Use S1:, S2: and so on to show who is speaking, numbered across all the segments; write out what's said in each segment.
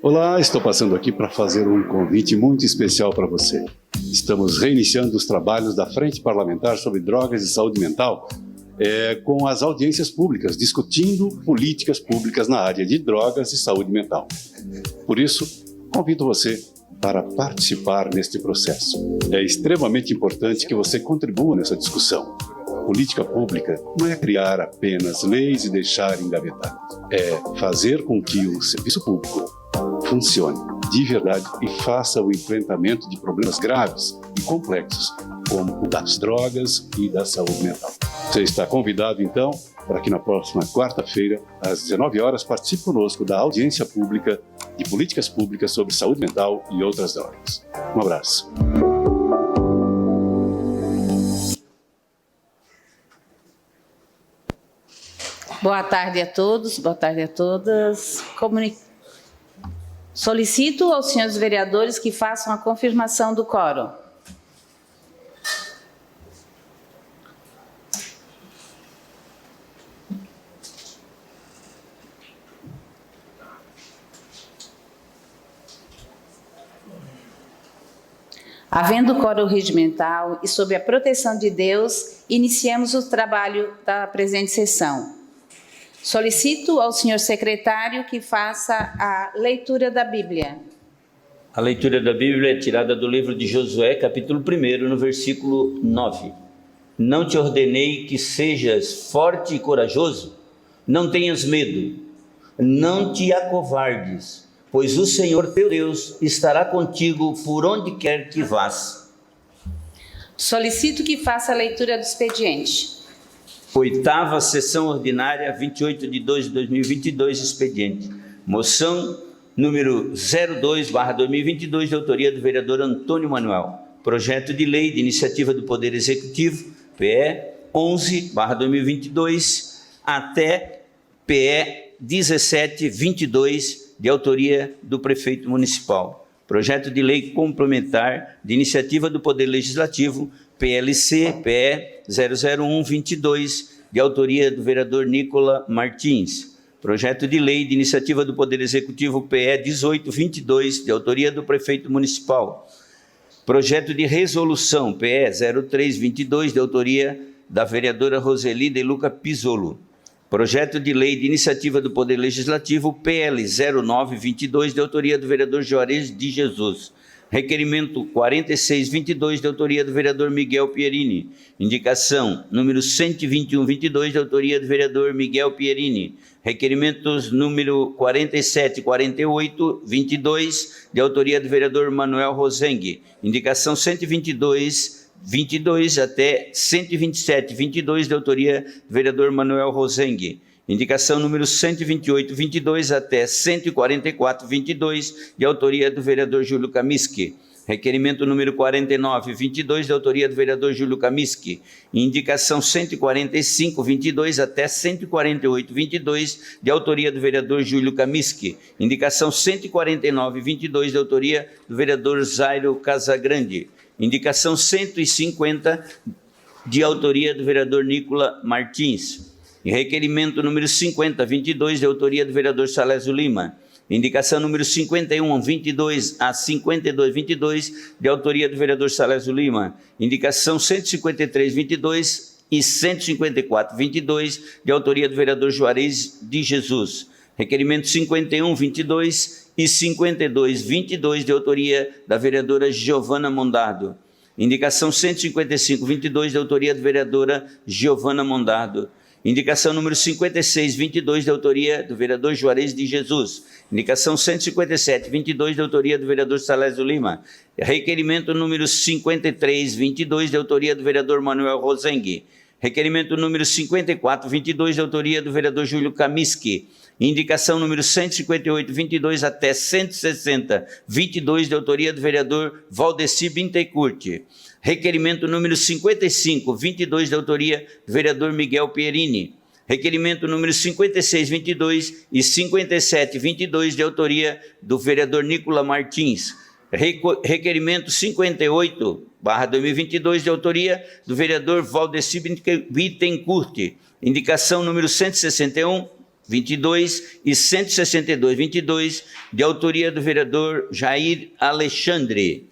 S1: Olá, estou passando aqui para fazer um convite muito especial para você. Estamos reiniciando os trabalhos da Frente Parlamentar sobre Drogas e Saúde Mental com as audiências públicas, discutindo políticas públicas na área de drogas e saúde mental. Por isso, convido você para participar neste processo. É extremamente importante que você contribua nessa discussão. Política pública não é criar apenas leis e deixar engavetadas. É fazer com que o serviço público funcione de verdade e faça o enfrentamento de problemas graves e complexos, como o das drogas e da saúde mental. Você está convidado, então, para que na próxima quarta-feira, às 19 horas, participe conosco da audiência pública de políticas públicas sobre saúde mental e outras drogas. Um abraço.
S2: Boa tarde a todos, boa tarde a todas. Solicito aos senhores vereadores que façam a confirmação do quórum. Havendo quórum regimental e sob a proteção de Deus, iniciemos o trabalho da presente sessão. Solicito ao senhor secretário que faça a leitura da Bíblia.
S3: A leitura da Bíblia é tirada do livro de Josué, capítulo 1, no versículo 9. Não te ordenei que sejas forte e corajoso? Não tenhas medo, não te acovardes, pois o Senhor teu Deus estará contigo por onde quer que vás.
S2: Solicito que faça a leitura do expediente.
S3: Oitava sessão ordinária, 28 de 2 de 2022, expediente. Moção número 02/2022, de autoria do vereador Antônio Manuel. Projeto de lei de iniciativa do Poder Executivo, PE 11/2022, até PE 17/22, de autoria do prefeito municipal. Projeto de lei complementar de iniciativa do Poder Legislativo, PLC, PE 001/22, de autoria do vereador Nicola Martins. Projeto de lei de iniciativa do Poder Executivo, PE 18/22, de autoria do prefeito municipal. Projeto de resolução, PE 03/22, de autoria da vereadora Roseli de Luca Pisolo. Projeto de lei de iniciativa do Poder Legislativo, PL 09/22, de autoria do vereador Juarez de Jesus. Requerimento 46/22, de autoria do vereador Miguel Pierini. Indicação número 121/22, de autoria do vereador Miguel Pierini. Requerimentos número 47/48/22, de autoria do vereador Manuel Rosengue. Indicação 122/22 até 127/22, de autoria do vereador Manuel Rosengue. Indicação número 128/22 até 144/22, de autoria do vereador Júlio Kamiski. Requerimento número 49/22, de autoria do vereador Júlio Kamiski. Indicação 145/22 até 148/22, de autoria do vereador Júlio Kamiski. Indicação 149/22, de autoria do vereador Zairo Casagrande. Indicação 150, de autoria do vereador Nicola Martins. E requerimento número 50/22, de autoria do vereador Salésio Lima. Indicação número 51/22 a 52/22, de autoria do vereador Salésio Lima. Indicação 153/22 e 154/22, de autoria do vereador Juarez de Jesus. Requerimento 51/22 e 52/22, de autoria da vereadora Giovana Mondardo. Indicação 155/22, de autoria da vereadora Giovana Mondardo. Indicação número 56/22, de autoria do vereador Juarez de Jesus. Indicação 157/22, de autoria do vereador Salésio Lima. Requerimento número 53/22, de autoria do vereador Manuel Rosengue. Requerimento número 54/22, de autoria do vereador Júlio Kamiski. Indicação número 158/22 até 160/22, de autoria do vereador Valdeci Bittencourt. Requerimento número 55/22, de autoria do vereador Miguel Pierini. Requerimento número 56/22 e 57/22, de autoria do vereador Nicola Martins. Requerimento 58/2022, de autoria do vereador Valdeci Bittencourt. Indicação número 161/22 e 162/22, de autoria do vereador Jair Alexandre.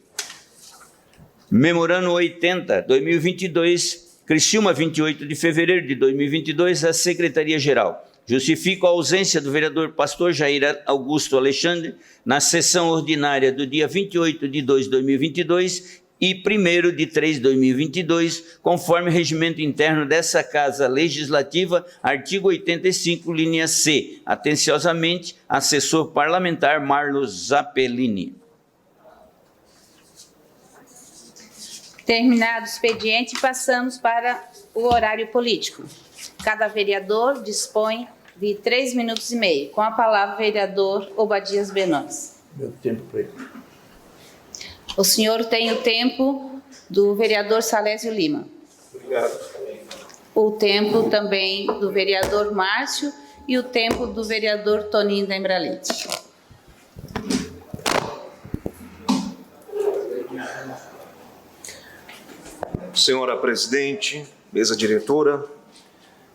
S3: Memorando 80/2022, Criciúma, 28 de fevereiro de 2022, à Secretaria-Geral. Justifico a ausência do vereador pastor Jair Augusto Alexandre na sessão ordinária do dia 28 de 2 de 2022 e 1º de 3 de 2022, conforme o regimento interno dessa Casa Legislativa, artigo 85, linha C. Atenciosamente, assessor parlamentar Marlos Zappellini.
S2: Terminado o expediente, passamos para o horário político. Cada vereador dispõe de 3 minutos e meio. Com a palavra, o vereador Obadias Benões.
S4: Meu tempo para ele.
S2: O senhor tem o tempo do vereador Salésio Lima.
S4: Obrigado.
S2: O tempo também do vereador Márcio e o tempo do vereador Toninho da Embralete.
S5: Senhora presidente, mesa diretora,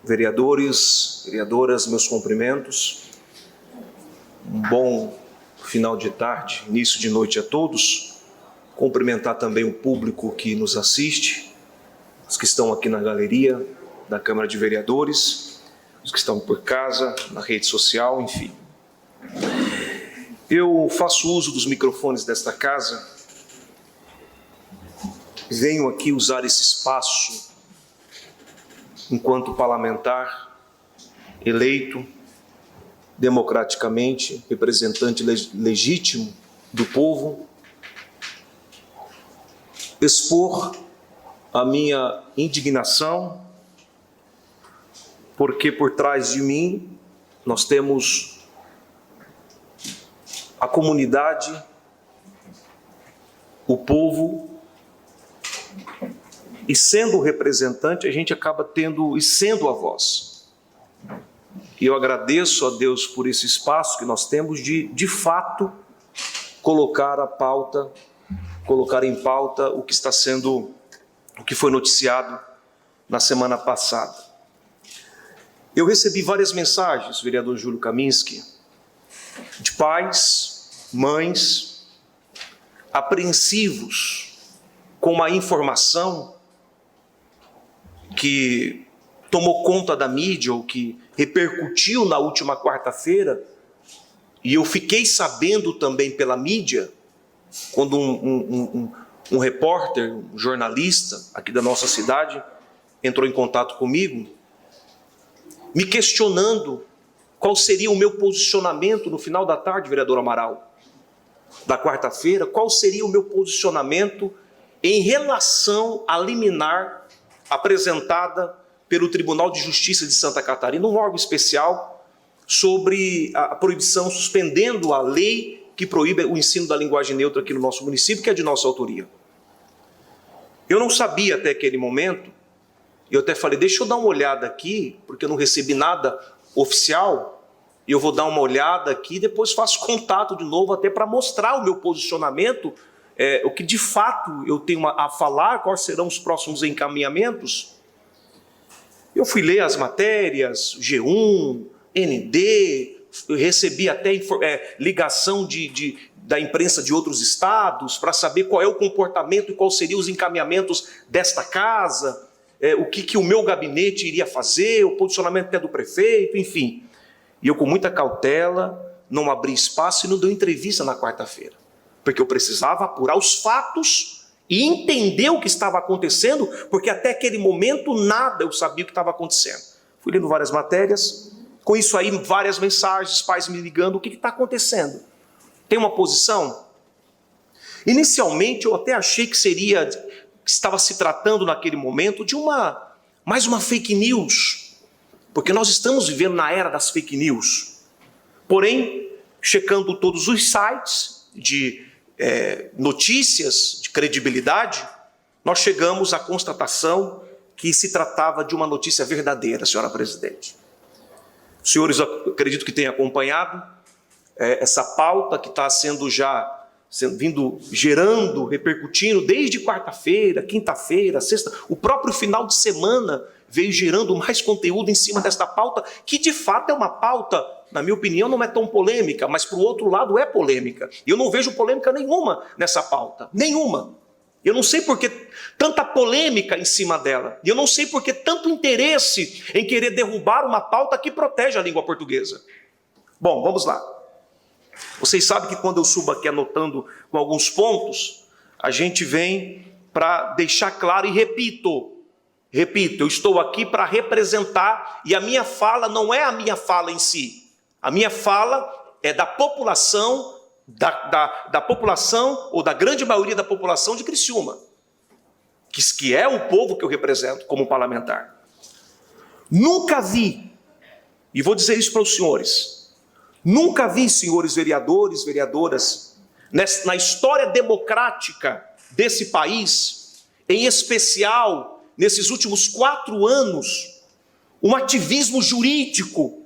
S5: vereadores, vereadoras, meus cumprimentos. Um bom final de tarde, início de noite a todos. Cumprimentar também o público que nos assiste, os que estão aqui na galeria da Câmara de Vereadores, os que estão por casa, na rede social, enfim. Eu faço uso dos microfones desta casa, venho aqui usar esse espaço enquanto parlamentar, eleito democraticamente, representante legítimo do povo, expor a minha indignação, porque por trás de mim nós temos a comunidade, o povo, e sendo o representante, a gente acaba tendo e sendo a voz. E eu agradeço a Deus por esse espaço que nós temos de fato, colocar em pauta o que está sendo, o que foi noticiado na semana passada. Eu recebi várias mensagens, vereador Júlio Kaminski, de pais, mães, apreensivos com uma informação que tomou conta da mídia, ou que repercutiu na última quarta-feira, e eu fiquei sabendo também pela mídia, quando um repórter, um jornalista aqui da nossa cidade, entrou em contato comigo, me questionando qual seria o meu posicionamento no final da tarde, vereador Amaral, da quarta-feira, qual seria o meu posicionamento em relação à liminar apresentada pelo Tribunal de Justiça de Santa Catarina, um órgão especial sobre a proibição, suspendendo a lei que proíbe o ensino da linguagem neutra aqui no nosso município, que é de nossa autoria. Eu não sabia até aquele momento, eu até falei, deixa eu dar uma olhada aqui, porque eu não recebi nada oficial, e eu vou dar uma olhada aqui, depois faço contato de novo, até para mostrar o meu posicionamento, o que de fato eu tenho a falar, quais serão os próximos encaminhamentos. Eu fui ler as matérias, G1, ND, eu recebi até ligação da imprensa de outros estados para saber qual é o comportamento e quais seriam os encaminhamentos desta casa, o que o meu gabinete iria fazer, o posicionamento até do prefeito, enfim. E eu, com muita cautela, não abri espaço e não dei entrevista na quarta-feira, porque eu precisava apurar os fatos e entender o que estava acontecendo, porque até aquele momento nada eu sabia o que estava acontecendo. Fui lendo várias matérias, com isso aí várias mensagens, pais me ligando, o que está acontecendo? Tem uma posição? Inicialmente eu até achei que estava se tratando naquele momento de mais uma fake news, porque nós estamos vivendo na era das fake news. Porém, checando todos os sites de notícias de credibilidade, nós chegamos à constatação que se tratava de uma notícia verdadeira, senhora presidente. Os senhores, eu acredito que tenham acompanhado essa pauta que está sendo já vindo gerando, repercutindo desde quarta-feira, quinta-feira, sexta, o próprio final de semana veio gerando mais conteúdo em cima desta pauta, que de fato é uma pauta, na minha opinião, não é tão polêmica, mas para o outro lado é polêmica. E eu não vejo polêmica nenhuma nessa pauta, nenhuma. Eu não sei por que tanta polêmica em cima dela. E eu não sei por que tanto interesse em querer derrubar uma pauta que protege a língua portuguesa. Bom, vamos lá. Vocês sabem que quando eu subo aqui anotando com alguns pontos, a gente vem para deixar claro e repito, eu estou aqui para representar, e a minha fala não é a minha fala em si. A minha fala é da população, da população, ou da grande maioria da população de Criciúma, que é o povo que eu represento como parlamentar. Nunca vi, e vou dizer isso para os senhores, nunca vi, senhores vereadores, vereadoras, na história democrática desse país, em especial nesses últimos 4 anos, um ativismo jurídico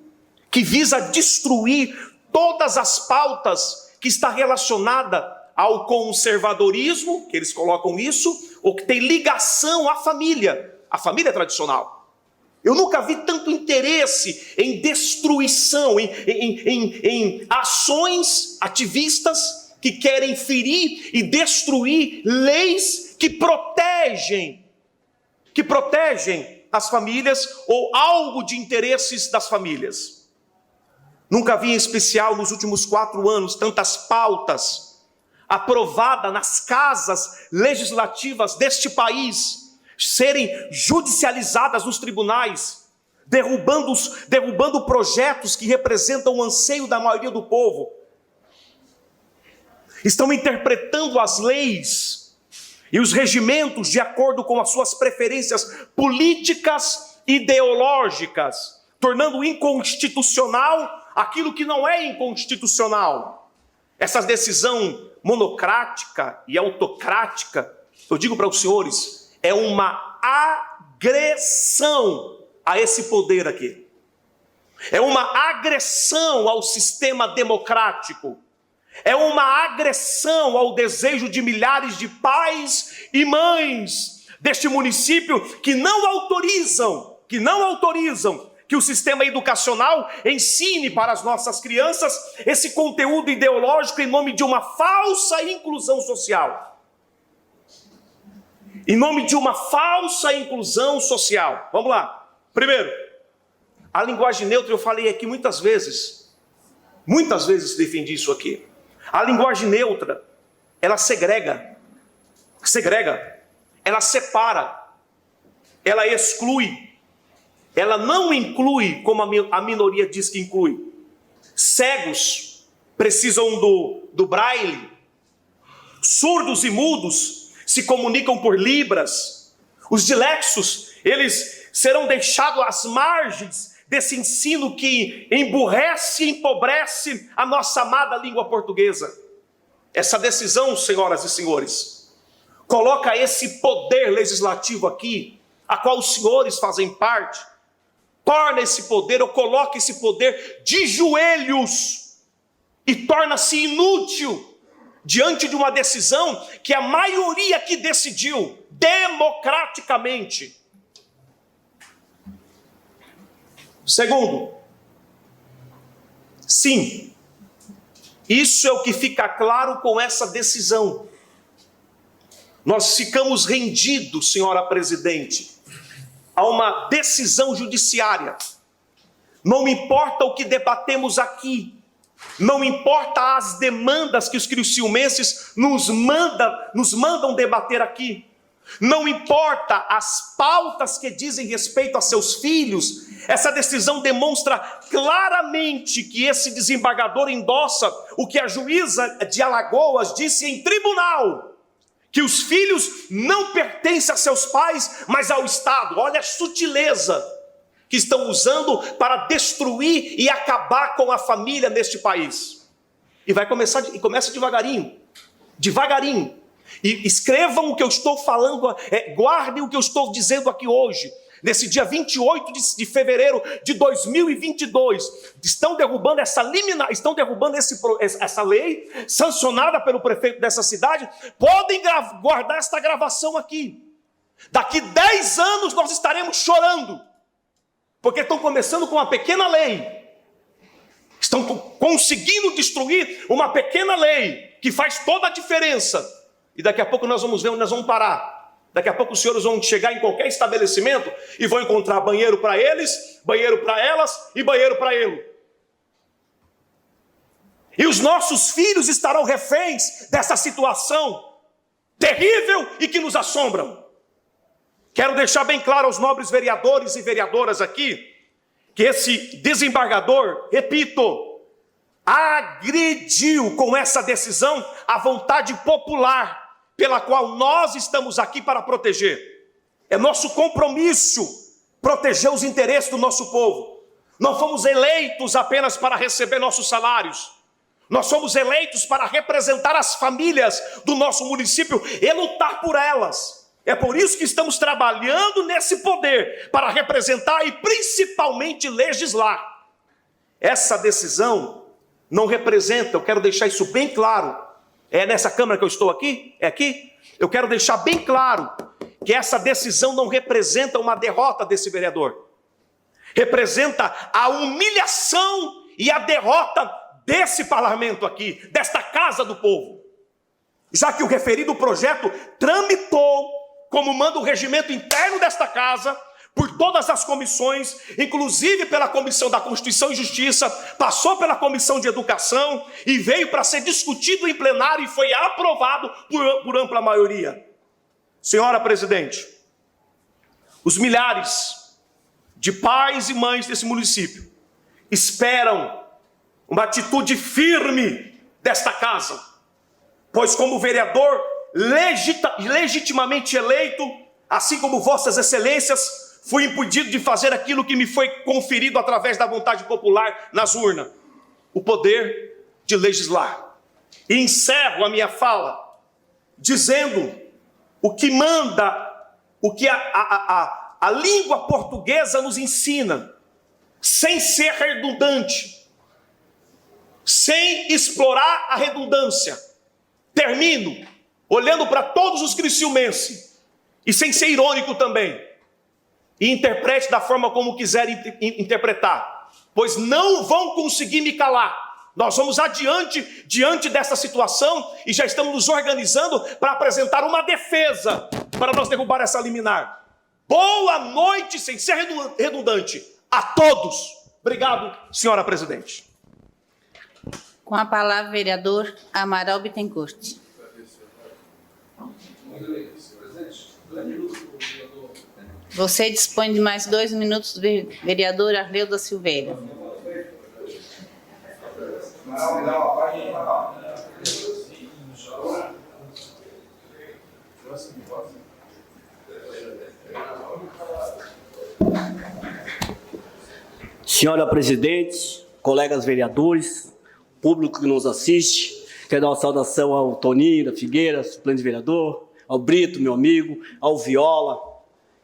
S5: que visa destruir todas as pautas que está relacionada ao conservadorismo, que eles colocam isso, ou que tem ligação à família tradicional. Eu nunca vi tanto interesse em destruição, em ações ativistas que querem ferir e destruir leis que protegem as famílias ou algo de interesses das famílias. Nunca vi, em especial nos últimos 4 anos, tantas pautas aprovadas nas casas legislativas deste país serem judicializadas nos tribunais, derrubando projetos que representam o anseio da maioria do povo. Estão interpretando as leis e os regimentos de acordo com as suas preferências políticas e ideológicas, tornando inconstitucional aquilo que não é inconstitucional. Essa decisão monocrática e autocrática, eu digo para os senhores, é uma agressão a esse poder aqui. É uma agressão ao sistema democrático. É uma agressão ao desejo de milhares de pais e mães deste município que não autorizam que o sistema educacional ensine para as nossas crianças esse conteúdo ideológico em nome de uma falsa inclusão social. Em nome de uma falsa inclusão social. Vamos lá. Primeiro, a linguagem neutra, eu falei aqui muitas vezes defendi isso aqui. A linguagem neutra, ela segrega, ela separa, ela exclui, ela não inclui como a minoria diz que inclui. Cegos precisam do braille, surdos e mudos se comunicam por libras, os dilexos, eles serão deixados às margens desse ensino que emburrece e empobrece a nossa amada língua portuguesa. Essa decisão, senhoras e senhores, coloca esse poder legislativo aqui, a qual os senhores fazem parte, torna esse poder, ou coloca esse poder de joelhos e torna-se inútil diante de uma decisão que a maioria que decidiu democraticamente. Segundo, sim, isso é o que fica claro com essa decisão. Nós ficamos rendidos, senhora presidente, a uma decisão judiciária. Não importa o que debatemos aqui, não importa as demandas que os criciumenses nos mandam debater aqui, não importa as pautas que dizem respeito a seus filhos, essa decisão demonstra claramente que esse desembargador endossa o que a juíza de Alagoas disse em tribunal, que os filhos não pertencem a seus pais, mas ao Estado. Olha a sutileza que estão usando para destruir e acabar com a família neste país. E começa devagarinho. E escrevam o que eu estou falando, guardem o que eu estou dizendo aqui hoje. nesse dia 28 de fevereiro de 2022, estão derrubando essa liminar, estão derrubando essa lei sancionada pelo prefeito dessa cidade, podem guardar esta gravação aqui. Daqui 10 anos nós estaremos chorando, porque estão começando com uma pequena lei, estão conseguindo destruir uma pequena lei que faz toda a diferença, e daqui a pouco nós vamos ver onde nós vamos parar. Daqui a pouco os senhores vão chegar em qualquer estabelecimento e vão encontrar banheiro para eles, banheiro para elas e banheiro para ele. E os nossos filhos estarão reféns dessa situação terrível e que nos assombra. Quero deixar bem claro aos nobres vereadores e vereadoras aqui, que esse desembargador, repito, agrediu com essa decisão a vontade popular, pela qual nós estamos aqui para proteger. É nosso compromisso proteger os interesses do nosso povo. Não fomos eleitos apenas para receber nossos salários. Nós somos eleitos para representar as famílias do nosso município e lutar por elas. É por isso que estamos trabalhando nesse poder, para representar e principalmente legislar. Essa decisão não representa, eu quero deixar isso bem claro. É nessa Câmara que eu estou aqui? É aqui? Eu quero deixar bem claro que essa decisão não representa uma derrota desse vereador. Representa a humilhação e a derrota desse parlamento aqui, desta casa do povo. Já que o referido projeto tramitou, como manda o regimento interno desta casa, por todas as comissões, inclusive pela Comissão da Constituição e Justiça, passou pela Comissão de Educação e veio para ser discutido em plenário e foi aprovado por ampla maioria. Senhora Presidente, os milhares de pais e mães desse município esperam uma atitude firme desta casa, pois como vereador legitimamente eleito, assim como vossas excelências, fui impedido de fazer aquilo que me foi conferido através da vontade popular nas urnas, o poder de legislar. E encerro a minha fala dizendo o que manda, o que a língua portuguesa nos ensina, sem ser redundante, sem explorar a redundância. Termino olhando para todos os criciumenses e sem ser irônico também. E interprete da forma como quiserem interpretar, pois não vão conseguir me calar. Nós vamos adiante diante dessa situação e já estamos nos organizando para apresentar uma defesa para nós derrubar essa liminar. Boa noite, sem ser redundante, a todos. Obrigado, senhora Presidente.
S2: Com a palavra, vereador Amaral Bittencourt. Você dispõe de mais 2 minutos, vereador Arleuda Silveira.
S6: Senhora Presidente, colegas vereadores, público que nos assiste, quero dar uma saudação ao Toninho da Figueira, suplente vereador, ao Brito, meu amigo, ao Viola,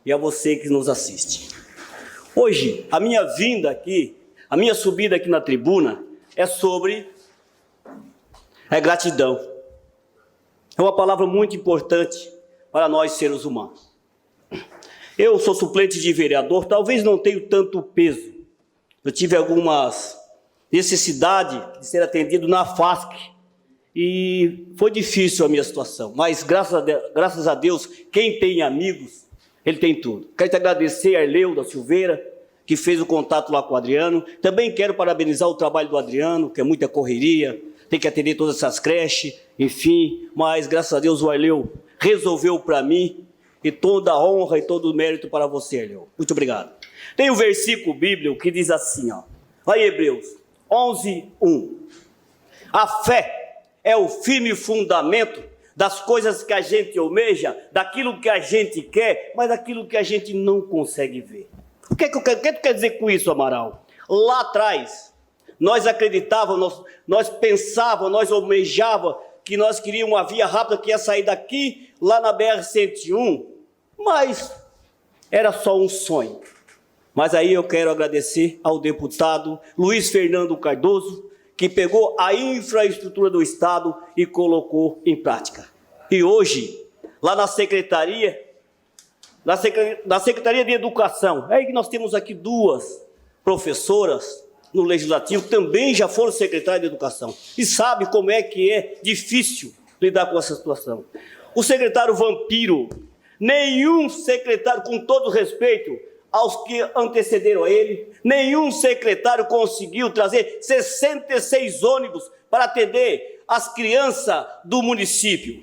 S6: e a você que nos assiste. Hoje, a minha vinda aqui, a minha subida aqui na tribuna, é sobre gratidão. É uma palavra muito importante para nós seres humanos. Eu sou suplente de vereador, talvez não tenha tanto peso. Eu tive algumas necessidades de ser atendido na FASC e foi difícil a minha situação, mas graças a Deus, quem tem amigos, ele tem tudo. Quero te agradecer a Arleuda Silveira, que fez o contato lá com o Adriano. Também quero parabenizar o trabalho do Adriano, que é muita correria, tem que atender todas essas creches, enfim. Mas, graças a Deus, o Arleu resolveu para mim, e toda a honra e todo o mérito para você, Arleu. Muito obrigado. Tem um versículo bíblico que diz assim, ó, lá em Hebreus 11:1. A fé é o firme fundamento das coisas que a gente almeja, daquilo que a gente quer, mas daquilo que a gente não consegue ver. O que tu quer dizer com isso, Amaral? Lá atrás, nós acreditávamos, nós pensávamos, nós almejávamos que nós queríamos uma via rápida que ia sair daqui, lá na BR-101, mas era só um sonho. Mas aí eu quero agradecer ao deputado Luiz Fernando Cardoso, que pegou a infraestrutura do Estado e colocou em prática. E hoje, lá na Secretaria de Educação, é aí que nós temos aqui duas professoras no Legislativo, também já foram secretárias de Educação, e sabe como é que é difícil lidar com essa situação. O secretário Vampiro, nenhum secretário, com todo respeito aos que antecederam a ele, nenhum secretário conseguiu trazer 66 ônibus para atender as crianças do município.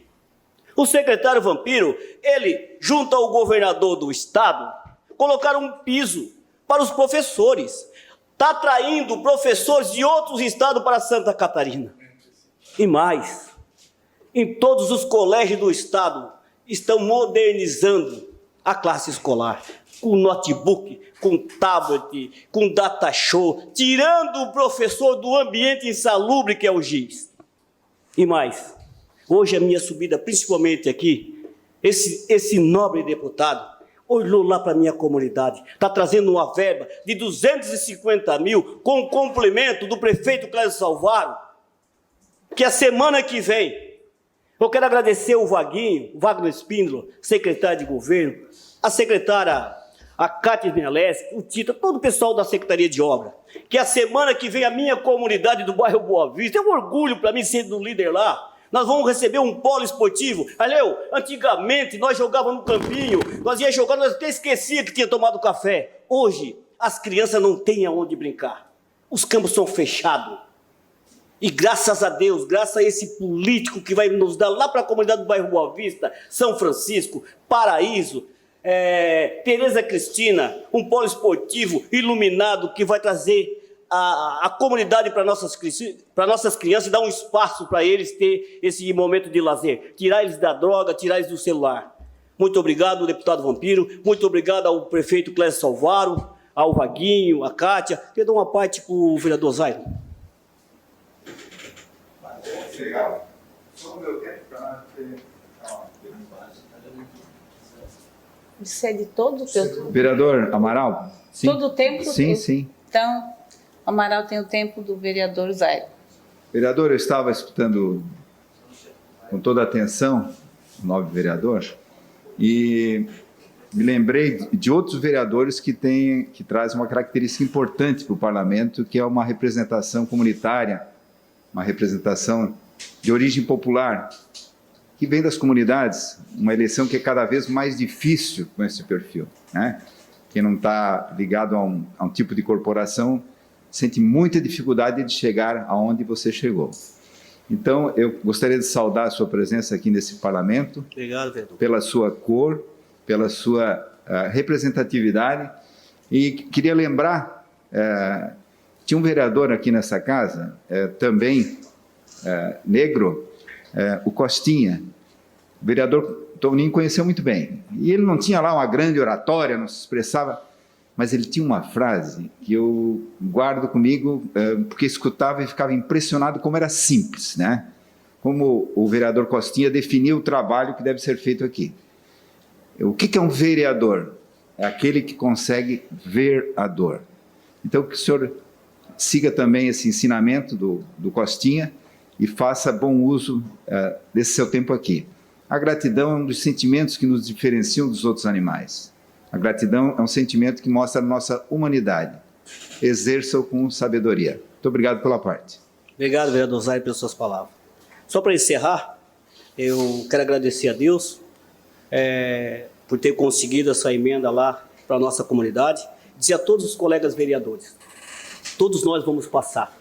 S6: O secretário Vampiro, ele, junto ao governador do estado, colocaram um piso para os professores. Está atraindo professores de outros estados para Santa Catarina. E mais, em todos os colégios do estado, estão modernizando a classe escolar, com notebook, com tablet, com data show, tirando o professor do ambiente insalubre que é o GIS. E mais, hoje a minha subida, principalmente aqui, esse nobre deputado olhou lá para a minha comunidade, está trazendo uma verba de 250 mil com o complemento do prefeito Clésio Salvaro, que a semana que vem, eu quero agradecer o Vaguinho, o Wagner Espíndola, secretário de governo, a secretária, a Cátia Vinaleschi, o Tita, todo o pessoal da Secretaria de Obra, que a semana que vem a minha comunidade do bairro Boa Vista, é um orgulho para mim ser do líder lá, nós vamos receber um polo esportivo. Aleu, antigamente nós jogávamos no campinho, nós ia jogar, nós até esquecia que tinha tomado café. Hoje, as crianças não têm aonde brincar. Os campos são fechados. E graças a Deus, graças a esse político que vai nos dar lá para a comunidade do bairro Boa Vista, São Francisco, Paraíso, Tereza Cristina, um polo esportivo iluminado que vai trazer a comunidade para nossas crianças e dar um espaço para eles ter esse momento de lazer, tirar eles da droga, tirar eles do celular. Muito obrigado, deputado Vampiro, muito obrigado ao prefeito Clésio Salvaro, ao Vaguinho, a Cátia. Quer dar uma parte para o vereador Zairo?
S7: Legal. Só o meu tempo para
S2: Isso é de todo o teu...
S8: Vereador Amaral? Sim.
S2: Todo o tempo?
S8: Sim, sim.
S2: Então, Amaral tem o tempo do vereador Zairo.
S8: Vereador, eu estava escutando com toda a atenção o nobre vereador e me lembrei de outros vereadores que trazem uma característica importante para o parlamento, que é uma representação comunitária, uma representação de origem popular, que vem das comunidades, uma eleição que é cada vez mais difícil com esse perfil, né? Quem não está ligado a um tipo de corporação sente muita dificuldade de chegar aonde você chegou. Então, eu gostaria de saudar a sua presença aqui nesse parlamento.
S6: Obrigado, vereador. Pela
S8: sua cor, pela sua representatividade. E queria lembrar, tinha um vereador aqui nessa casa, também negro, o Costinha. O vereador Toninho conheceu muito bem. E ele não tinha lá uma grande oratória, não se expressava, mas ele tinha uma frase que eu guardo comigo, porque escutava e ficava impressionado como era simples, né? Como o vereador Costinha definiu o trabalho que deve ser feito aqui. O que é um vereador? É aquele que consegue ver a dor. Então, que o senhor siga também esse ensinamento do Costinha e faça bom uso desse seu tempo aqui. A gratidão é um dos sentimentos que nos diferenciam dos outros animais. A gratidão é um sentimento que mostra a nossa humanidade. Exerça-o com sabedoria. Muito obrigado pela parte.
S6: Obrigado, vereador Zaire, pelas suas palavras. Só para encerrar, eu quero agradecer a Deus por ter conseguido essa emenda lá para a nossa comunidade. Dizer a todos os colegas vereadores, todos nós vamos passar,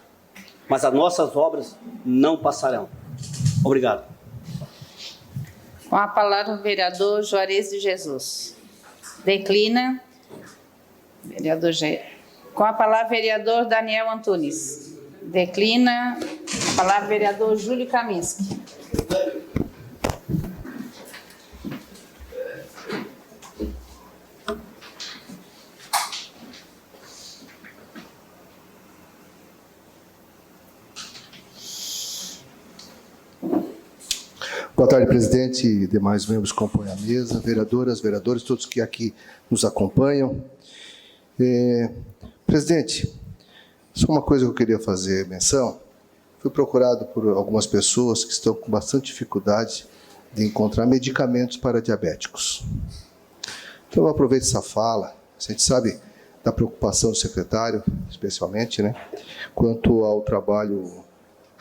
S6: mas as nossas obras não passarão. Obrigado.
S2: Com a palavra o vereador Juarez de Jesus. Declina. Vereador Com a palavra vereador Daniel Antunes. Declina. A palavra vereador Júlio Kaminski.
S9: Boa tarde, presidente e demais membros que compõem a mesa, vereadoras, vereadores, todos que aqui nos acompanham. Presidente, só uma coisa que eu queria fazer menção. Fui procurado por algumas pessoas que estão com bastante dificuldade de encontrar medicamentos para diabéticos. Então, eu aproveito essa fala. A gente sabe da preocupação do secretário, especialmente, né, quanto ao trabalho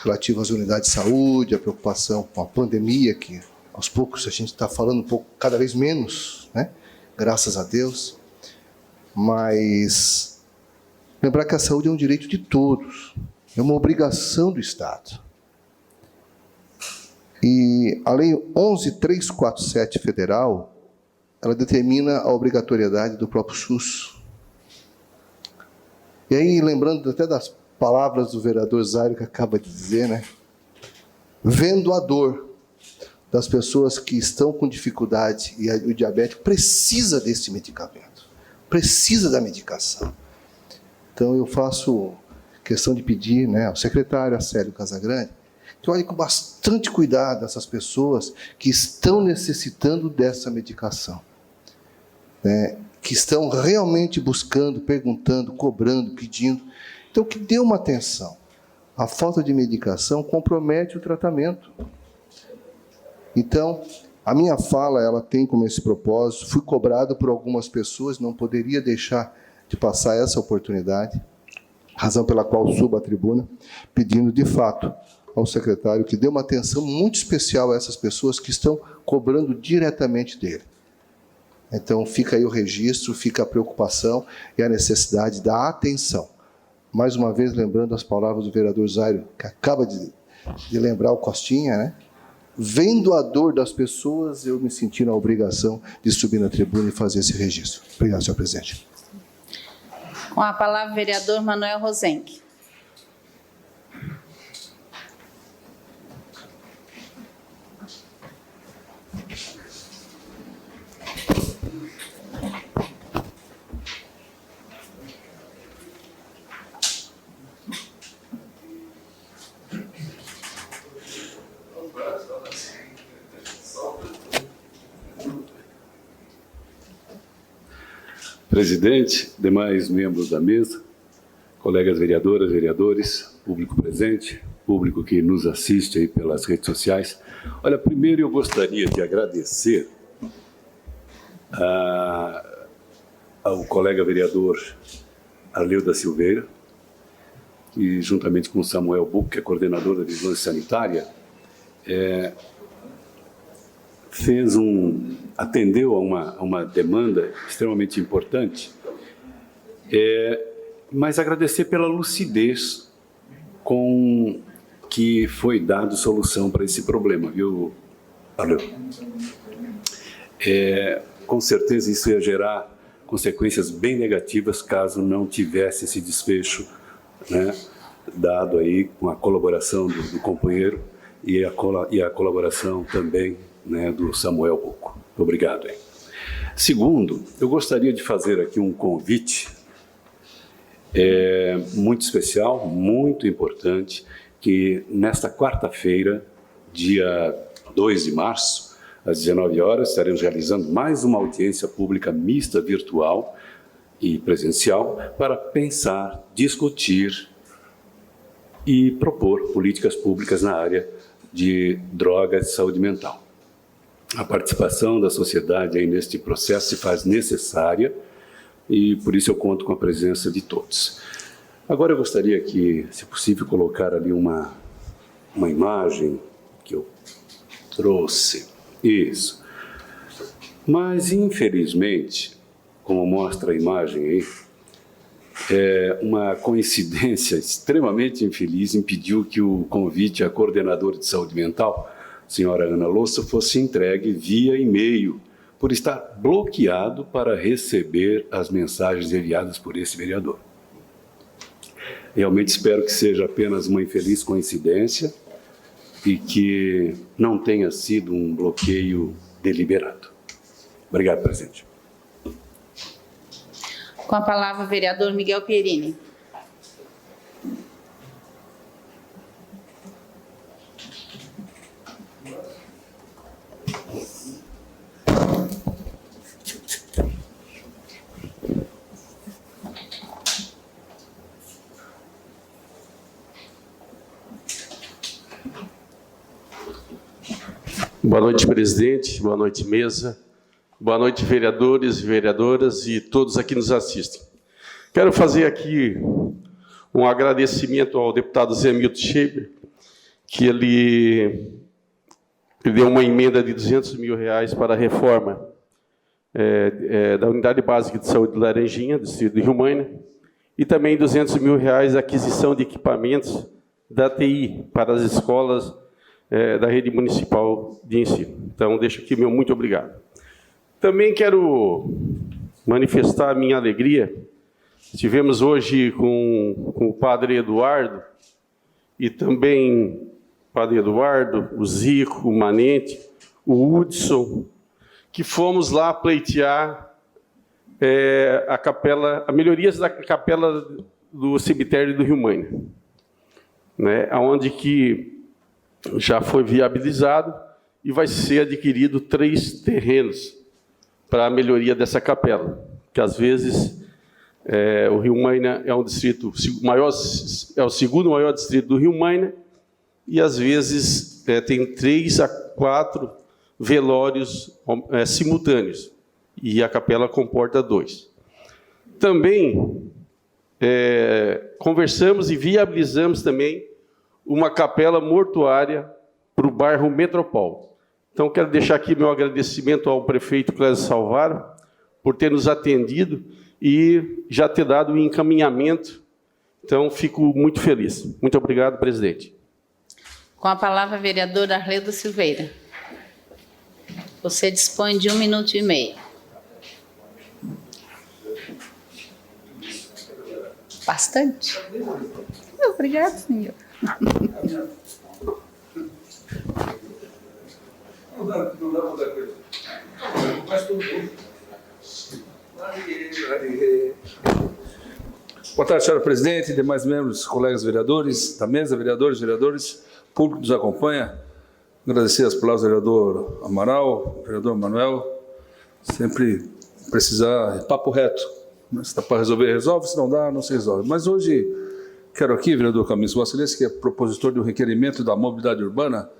S9: relativo às unidades de saúde, a preocupação com a pandemia, que aos poucos a gente está falando um pouco, cada vez menos, né, graças a Deus. Mas lembrar que a saúde é um direito de todos, é uma obrigação do Estado. E a Lei 11.347 federal, ela determina a obrigatoriedade do próprio SUS. E aí, lembrando até das palavras do vereador Zairo, que acaba de dizer, né? Vendo a dor das pessoas que estão com dificuldade e o diabético precisa desse medicamento, precisa da medicação. Então, eu faço questão de pedir, né, ao secretário, a Célio Casagrande, que olhe com bastante cuidado essas pessoas que estão necessitando dessa medicação, né, que estão realmente buscando, perguntando, cobrando, pedindo. Então, que dê uma atenção. A falta de medicação compromete o tratamento. Então, a minha fala, ela tem como esse propósito. Fui cobrado por algumas pessoas, não poderia deixar de passar essa oportunidade, razão pela qual subo à tribuna, pedindo, de fato, ao secretário que dê uma atenção muito especial a essas pessoas que estão cobrando diretamente dele. Então, fica aí o registro, fica a preocupação e a necessidade da atenção. Mais uma vez, lembrando as palavras do vereador Zairo, que acaba de lembrar o Costinha, né? Vendo a dor das pessoas, eu me senti na obrigação de subir na tribuna e fazer esse registro. Obrigado, senhor presidente.
S2: Com a palavra, o vereador Manuel Rosenck.
S1: Presidente, demais membros da mesa, colegas vereadoras, vereadores, público presente, público que nos assiste aí pelas redes sociais. Olha, primeiro eu gostaria de agradecer ao colega vereador Arleu da Silveira, que juntamente com o Samuel Buch, que é coordenador da Vigilância Sanitária, atendeu a uma demanda extremamente importante, mas agradecer pela lucidez com que foi dado solução para esse problema, viu, Arleu? Com certeza isso ia gerar consequências bem negativas caso não tivesse esse desfecho, né, dado aí com a colaboração do companheiro e a colaboração também, né, do Samuel Buch. Obrigado. Hein? Segundo, eu gostaria de fazer aqui um convite muito especial, muito importante, que nesta quarta-feira, dia 2 de março, às 19 horas, estaremos realizando mais uma audiência pública mista virtual e presencial para pensar, discutir e propor políticas públicas na área de drogas e saúde mental. A participação da sociedade aí neste processo se faz necessária e por isso eu conto com a presença de todos. Agora eu gostaria que, se possível, colocar ali uma imagem que eu trouxe. Isso. Mas, infelizmente, como mostra a imagem aí, uma coincidência extremamente infeliz impediu que o convite à coordenadora de saúde mental, senhora Ana Louça, fosse entregue via e-mail, por estar bloqueado para receber as mensagens enviadas por esse vereador. Realmente espero que seja apenas uma infeliz coincidência e que não tenha sido um bloqueio deliberado. Obrigado, presidente.
S2: Com a palavra, o vereador Miguel Pierini.
S10: Boa noite, presidente. Boa noite, mesa. Boa noite, vereadores e vereadoras e todos aqui nos assistem. Quero fazer aqui um agradecimento ao deputado Zé Milton Scheber, que ele deu uma emenda de R$200 mil para a reforma da Unidade Básica de Saúde de Laranjinha, do distrito de Rio Maina, e também R$200 mil a aquisição de equipamentos da TI para as escolas da rede municipal de ensino. Então, deixo aqui meu muito obrigado. Também quero manifestar a minha alegria. Estivemos hoje com o padre Eduardo, e também o padre Eduardo, o Zico, o Manente, o Hudson, que fomos lá pleitear a melhorias da capela do cemitério do Rio Maina, né, onde que já foi viabilizado e vai ser adquirido 3 terrenos para a melhoria dessa capela, que às vezes o Rio Maina é um distrito maior, é o segundo maior distrito do Rio Maina, e às vezes tem 3 a 4 velórios simultâneos, e a capela comporta 2. Também conversamos e viabilizamos também uma capela mortuária para o bairro Metropol. Então, quero deixar aqui meu agradecimento ao prefeito Clésio Salvaro por ter nos atendido e já ter dado o encaminhamento. Então, fico muito feliz. Muito obrigado, presidente.
S2: Com a palavra, a vereadora Arleuda Silveira. Você dispõe de 1 minuto e meio. Bastante. Obrigada, senhor.
S11: Boa tarde, senhora presidente, demais membros, colegas vereadores da mesa, vereadores, público que nos acompanha. Agradecer as palavras do vereador Amaral, vereador Manuel. Sempre precisar, papo reto. Se dá para resolver, resolve. Se não dá, não se resolve. Mas hoje, quero aqui, vereador Camilo Vossa Excelência, que é propositor de um requerimento da mobilidade urbana,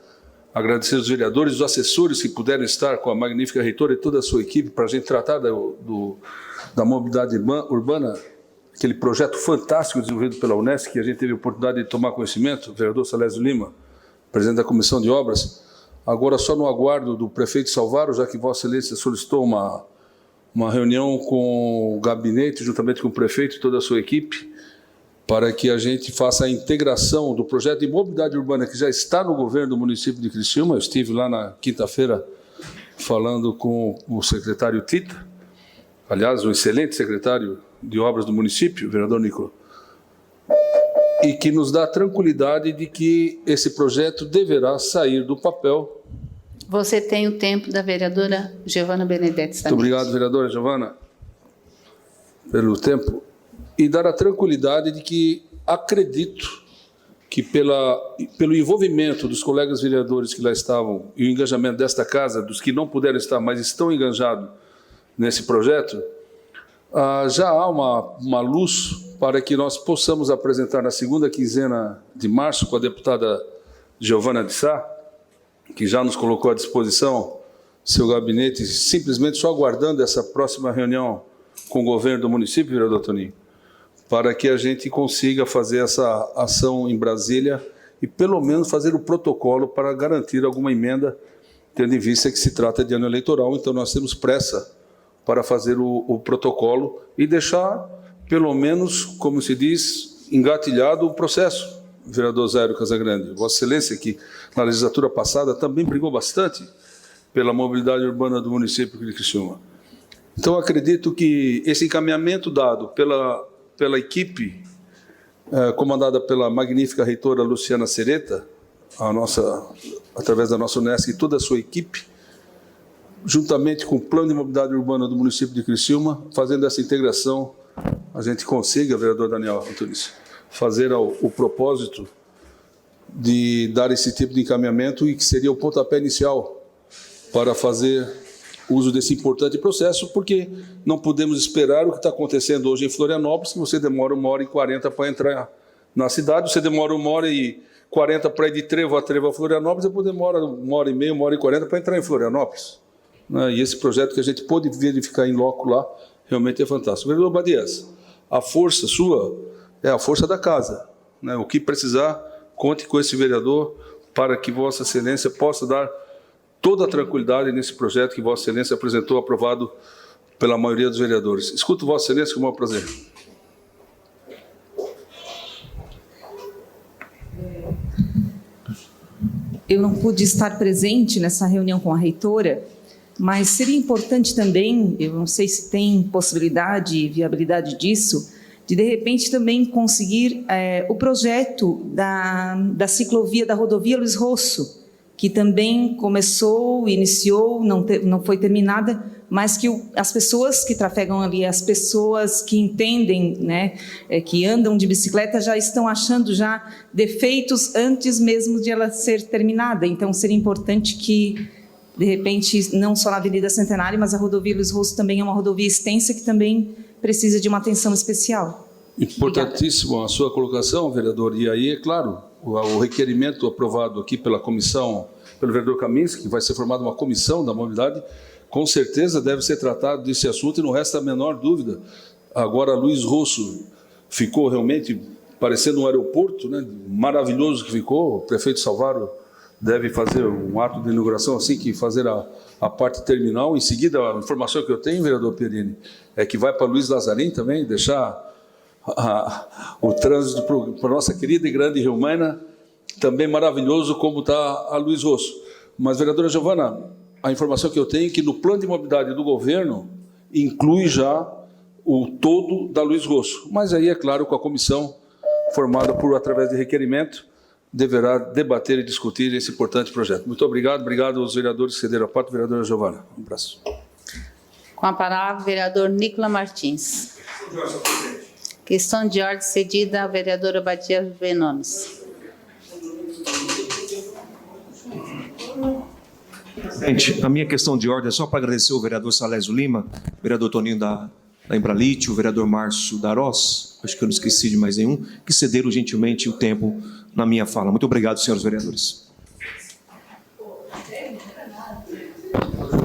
S11: agradecer os vereadores e os assessores que puderam estar com a magnífica reitora e toda a sua equipe para a gente tratar da mobilidade urbana, aquele projeto fantástico desenvolvido pela Unesco, que a gente teve a oportunidade de tomar conhecimento, o vereador Salésio Lima, presidente da Comissão de Obras. Agora, só no aguardo do prefeito Salvaro, já que Vossa Excelência solicitou uma reunião com o gabinete, juntamente com o prefeito e toda a sua equipe, para que a gente faça a integração do projeto de mobilidade urbana que já está no governo do município de Criciúma. Eu estive lá na quinta-feira falando com o secretário Tita, aliás, o excelente secretário de obras do município, o vereador Nicolau, e que nos dá a tranquilidade de que esse projeto deverá sair do papel.
S2: Você tem o tempo da vereadora Giovana Benedetti.
S11: Muito obrigado, vereadora Giovana, pelo tempo. E dar a tranquilidade de que acredito que pelo envolvimento dos colegas vereadores que lá estavam e o engajamento desta casa, dos que não puderam estar, mas estão engajados nesse projeto, já há uma luz para que nós possamos apresentar na segunda quinzena de março com a deputada Giovana de Sá, que já nos colocou à disposição seu gabinete, simplesmente só aguardando essa próxima reunião com o governo do município, vereador Toninho, para que a gente consiga fazer essa ação em Brasília e, pelo menos, fazer o protocolo para garantir alguma emenda, tendo em vista que se trata de ano eleitoral. Então, nós temos pressa para fazer o protocolo e deixar, pelo menos, como se diz, engatilhado o processo, vereador Zairo Casagrande. Vossa Excelência, que na legislatura passada também brigou bastante pela mobilidade urbana do município de Criciúma. Então, acredito que esse encaminhamento dado pela equipe, comandada pela magnífica reitora Luciana Sereta, através da nossa Unesco e toda a sua equipe, juntamente com o Plano de Mobilidade Urbana do município de Criciúma, fazendo essa integração, a gente consiga, vereador Daniel Antunes, fazer o propósito de dar esse tipo de encaminhamento e que seria o pontapé inicial para fazer uso desse importante processo, porque não podemos esperar o que está acontecendo hoje em Florianópolis, que você demora 1h40 para entrar na cidade, você demora 1h40 para ir de Trevo a Florianópolis, depois demora 1h30, 1h40 para entrar em Florianópolis. Né? E esse projeto que a gente pôde verificar em loco lá, realmente é fantástico. Vereador Badias, a força sua é a força da casa. Né? O que precisar, conte com esse vereador para que Vossa Excelência possa dar toda a tranquilidade nesse projeto que Vossa Excelência apresentou, aprovado pela maioria dos vereadores. Escuto Vossa Excelência com o maior prazer.
S12: Eu não pude estar presente nessa reunião com a reitora, mas seria importante também, eu não sei se tem possibilidade e viabilidade disso, de repente também conseguir o projeto da ciclovia da rodovia Luiz Rosso, que também começou, iniciou, não foi terminada, mas que as pessoas que trafegam ali, as pessoas que entendem, né, que andam de bicicleta, já estão achando já defeitos antes mesmo de ela ser terminada. Então, seria importante que, de repente, não só na Avenida Centenário, mas a rodovia Luiz Rosso também é uma rodovia extensa que também precisa de uma atenção especial.
S11: Importantíssimo a sua colocação, vereador. E aí, é claro, o requerimento aprovado aqui pela comissão, pelo vereador Kaminski, que vai ser formada uma comissão da mobilidade, com certeza deve ser tratado desse assunto e não resta a menor dúvida. Agora, Luiz Rosso ficou realmente parecendo um aeroporto, né? Maravilhoso que ficou. O prefeito Salvaro deve fazer um ato de inauguração assim que fazer a parte terminal. Em seguida, a informação que eu tenho, vereador Perini, é que vai para Luiz Lazarim também, deixar o trânsito para a nossa querida e grande Rio Maina, também maravilhoso como está a Luiz Rosso. Mas, vereadora Giovana, a informação que eu tenho é que no plano de mobilidade do governo inclui já o todo da Luiz Rosso. Mas aí, é claro, com a comissão formada através de requerimento, deverá debater e discutir esse importante projeto. Muito obrigado. Obrigado aos vereadores que cederam a parte. Vereadora Giovana, um abraço.
S2: Com a palavra, o vereador Nicolas Martins. Questão de ordem cedida à vereadora Badia Venones.
S5: Presidente, a minha questão de ordem é só para agradecer o vereador Salésio Lima, o vereador Toninho da Embralite, o vereador Márcio Darós, acho que eu não esqueci de mais nenhum, que cederam gentilmente o tempo na minha fala. Muito obrigado, senhores vereadores.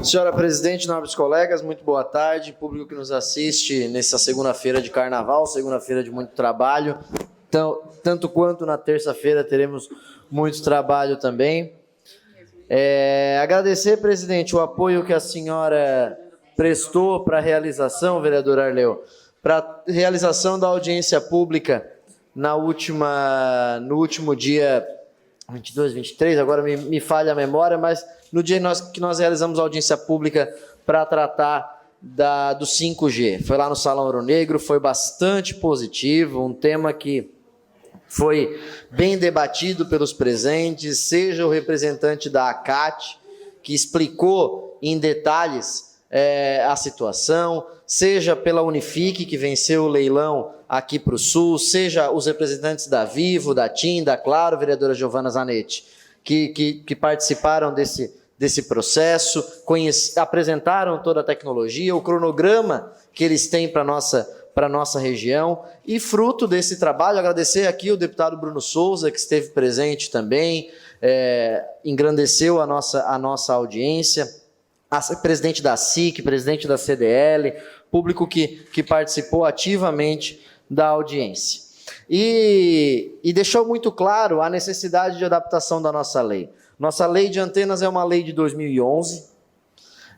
S13: Senhora presidente, nobres colegas, muito boa tarde. Público que nos assiste nessa segunda-feira de carnaval, segunda-feira de muito trabalho. Então, tanto quanto na terça-feira teremos muito trabalho também. Agradecer, presidente, o apoio que a senhora prestou para a realização, vereador Arleu, para a realização da audiência pública no último dia 22, 23, agora me falha a memória, mas no dia que nós realizamos a audiência pública para tratar do 5G. Foi lá no Salão Ouro Negro, foi bastante positivo, um tema que foi bem debatido pelos presentes, seja o representante da ACAT, que explicou em detalhes a situação, seja pela Unifique, que venceu o leilão aqui para o Sul, seja os representantes da Vivo, da TIM, da Claro, vereadora Giovana Zanetti, que participaram desse processo, apresentaram toda a tecnologia, o cronograma que eles têm para a nossa região, e fruto desse trabalho, agradecer aqui o deputado Bruno Souza, que esteve presente também, engrandeceu a nossa audiência, presidente da SIC, presidente da CDL, público que participou ativamente da audiência. E deixou muito claro a necessidade de adaptação da nossa lei. Nossa lei de antenas é uma lei de 2011,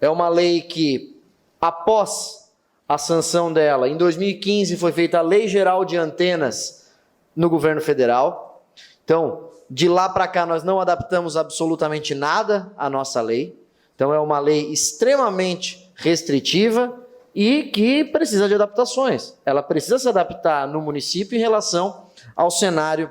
S13: é uma lei que, após a sanção dela, em 2015 foi feita a Lei Geral de Antenas no governo federal. Então, de lá para cá nós não adaptamos absolutamente nada à nossa lei. Então, é uma lei extremamente restritiva e que precisa de adaptações. Ela precisa se adaptar no município em relação ao cenário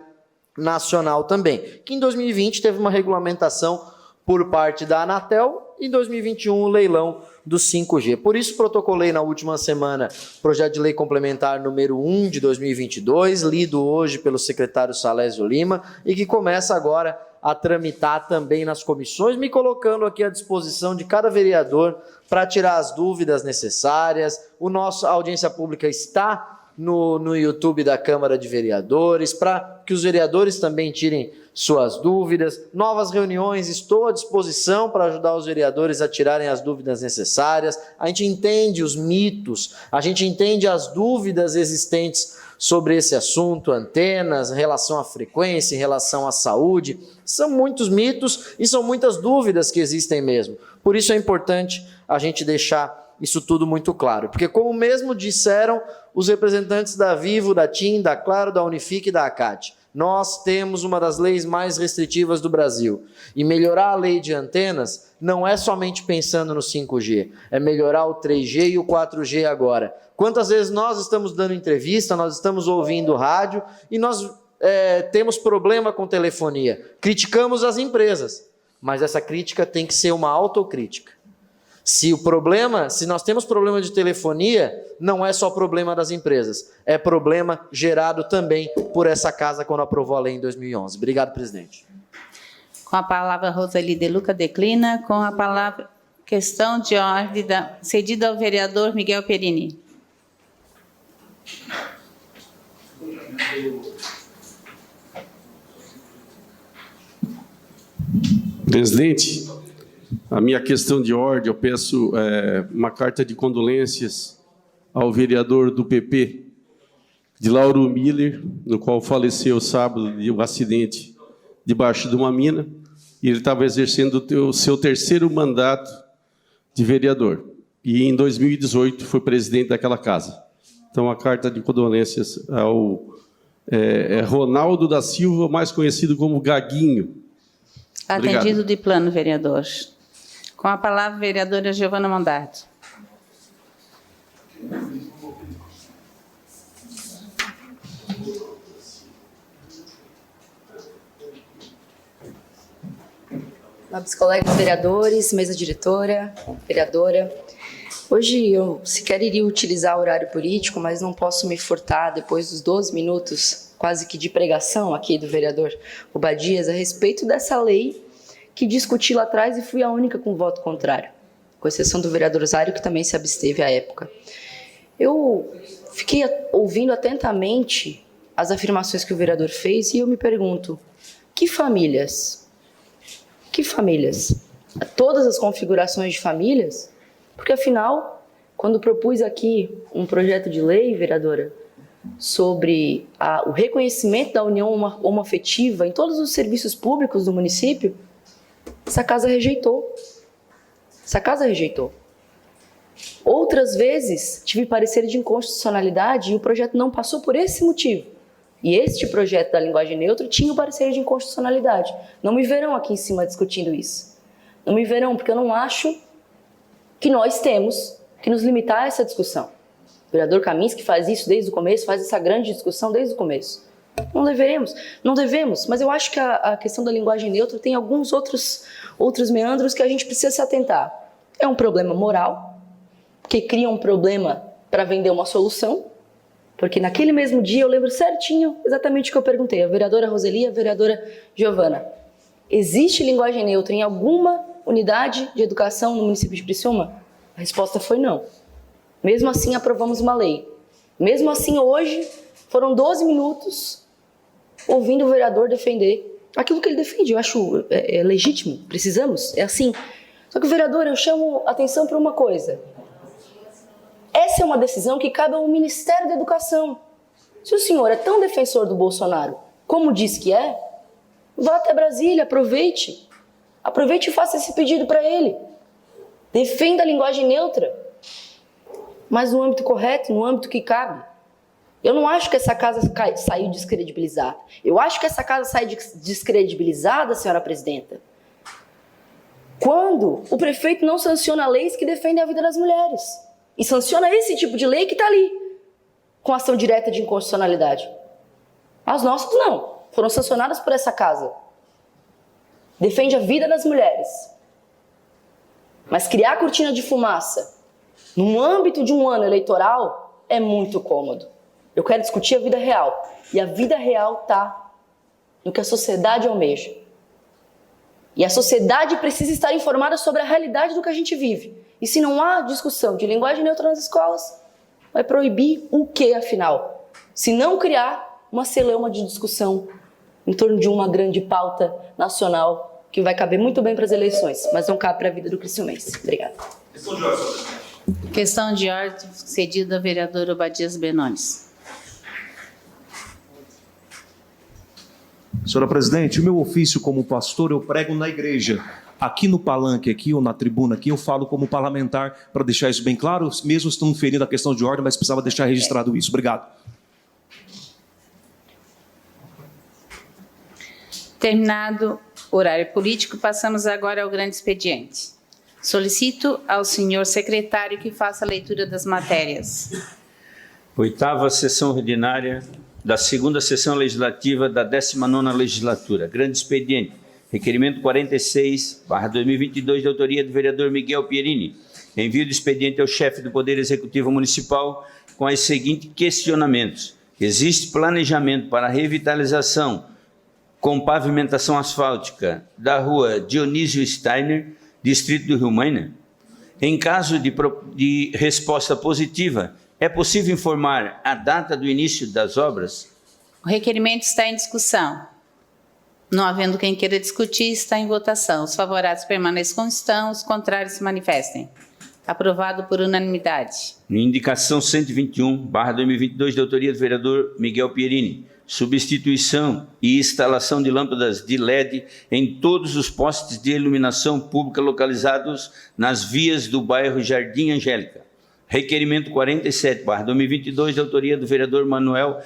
S13: nacional também, que em 2020 teve uma regulamentação por parte da Anatel, e em 2021 o leilão do 5G. Por isso, protocolei na última semana o projeto de lei complementar número 1 de 2022, lido hoje pelo secretário Salésio Lima, e que começa agora a tramitar também nas comissões, me colocando aqui à disposição de cada vereador para tirar as dúvidas necessárias. A audiência pública está no YouTube da Câmara de Vereadores, para que os vereadores também tirem suas dúvidas. Novas reuniões, estou à disposição para ajudar os vereadores a tirarem as dúvidas necessárias. A gente entende os mitos, a gente entende as dúvidas existentes sobre esse assunto, antenas, em relação à frequência, em relação à saúde. São muitos mitos e são muitas dúvidas que existem mesmo. Por isso é importante a gente deixar isso tudo muito claro. Porque como mesmo disseram os representantes da Vivo, da TIM, da Claro, da Unifique e da ACAT, nós temos uma das leis mais restritivas do Brasil. E melhorar a lei de antenas não é somente pensando no 5G, é melhorar o 3G e o 4G agora. Quantas vezes nós estamos dando entrevista, nós estamos ouvindo rádio e nós temos problema com telefonia. Criticamos as empresas, mas essa crítica tem que ser uma autocrítica. Se nós temos problema de telefonia, não é só problema das empresas, é problema gerado também por essa casa quando aprovou a lei em 2011. Obrigado, presidente.
S2: Com a palavra, Roseli De Luca declina. Com a palavra, questão de ordem cedida ao vereador Miguel Perini.
S10: Presidente, a minha questão de ordem, eu peço uma carta de condolências ao vereador do PP, de Lauro Miller, no qual faleceu sábado de um acidente debaixo de uma mina, e ele estava exercendo o seu terceiro mandato de vereador. E em 2018 foi presidente daquela casa. Então, a carta de condolências ao Ronaldo da Silva, mais conhecido como Gaguinho.
S2: Atendido
S10: Obrigado.
S2: de plano, vereador. Com a palavra, vereadora Giovana Mondardi.
S14: Nobres colegas vereadores, mesa diretora, vereadora. Hoje eu sequer iria utilizar o horário político, mas não posso me furtar, depois dos 12 minutos quase que de pregação aqui do vereador Obadias, a respeito dessa lei que discuti lá atrás e fui a única com voto contrário, com exceção do vereador Zário, que também se absteve à época. Eu fiquei ouvindo atentamente as afirmações que o vereador fez e eu me pergunto, que famílias? Que famílias? Todas as configurações de famílias? Porque, afinal, quando propus aqui um projeto de lei, vereadora, sobre o reconhecimento da união homoafetiva em todos os serviços públicos do município, essa casa rejeitou. Essa casa rejeitou. Outras vezes, tive parecer de inconstitucionalidade e o projeto não passou por esse motivo. E este projeto da linguagem neutra tinha o parecer de inconstitucionalidade. Não me verão aqui em cima discutindo isso. Não me verão, porque eu não acho que nós temos que nos limitar a essa discussão. O vereador Kaminski faz isso desde o começo, faz essa grande discussão desde o começo. Não devemos, mas eu acho que a questão da linguagem neutra tem alguns outros meandros que a gente precisa se atentar. É um problema moral, que cria um problema para vender uma solução, porque naquele mesmo dia eu lembro certinho exatamente o que eu perguntei, a vereadora Roseli e a vereadora Giovana. Existe linguagem neutra em alguma unidade de educação no município de Criciúma? A resposta foi não. Mesmo assim, aprovamos uma lei. Mesmo assim, hoje, foram 12 minutos ouvindo o vereador defender aquilo que ele defende. Eu acho legítimo, precisamos, é assim. Só que, vereador, eu chamo atenção para uma coisa. Essa é uma decisão que cabe ao Ministério da Educação. Se o senhor é tão defensor do Bolsonaro, como diz que é, vá até Brasília, aproveite. Aproveite e faça esse pedido para ele. Defenda a linguagem neutra, mas no âmbito correto, no âmbito que cabe. Eu não acho que essa casa saiu descredibilizada. Eu acho que essa casa sai descredibilizada, senhora presidenta, quando o prefeito não sanciona leis que defendem a vida das mulheres. E sanciona esse tipo de lei que está ali, com ação direta de inconstitucionalidade. As nossas não, foram sancionadas por essa casa. Defende a vida das mulheres. Mas criar cortina de fumaça no âmbito de um ano eleitoral é muito cômodo. Eu quero discutir a vida real. E a vida real está no que a sociedade almeja. E a sociedade precisa estar informada sobre a realidade do que a gente vive. E se não há discussão de linguagem neutra nas escolas, Vai proibir o quê, afinal? Se não criar uma celeuma de discussão em torno de uma grande pauta nacional que vai caber muito bem para as eleições, mas não cabe para a vida do criciumense. Obrigada.
S2: Questão de ordem cedida ao vereador Obadias Benones.
S5: Senhora presidente, o meu ofício como pastor eu prego na igreja. Aqui no palanque, aqui ou na tribuna, aqui eu falo como parlamentar para deixar isso bem claro, mesmo estando ferindo a questão de ordem, mas precisava deixar registrado isso. Obrigado.
S2: Terminado o horário político, passamos agora ao grande expediente. Solicito ao senhor secretário que faça a leitura das matérias.
S3: 8ª sessão ordinária da 2ª sessão legislativa da 19ª legislatura. Grande expediente. Requerimento 46/2022, de autoria do vereador Miguel Pierini. Envio do expediente ao chefe do Poder Executivo Municipal com os seguintes questionamentos. Existe planejamento para a revitalização com pavimentação asfáltica da rua Dionísio Steiner, distrito do Rio Maina? Em caso de resposta positiva, é possível informar a data do início das obras?
S2: O requerimento está em discussão. Não havendo quem queira discutir, está em votação. Os favoráveis permaneçam como estão, os contrários se manifestem. Aprovado por unanimidade.
S3: Indicação 121/2022, de autoria do vereador Miguel Pierini. Substituição e instalação de lâmpadas de LED em todos os postes de iluminação pública localizados nas vias do bairro Jardim Angélica. Requerimento 47/2022, de autoria do vereador Manuel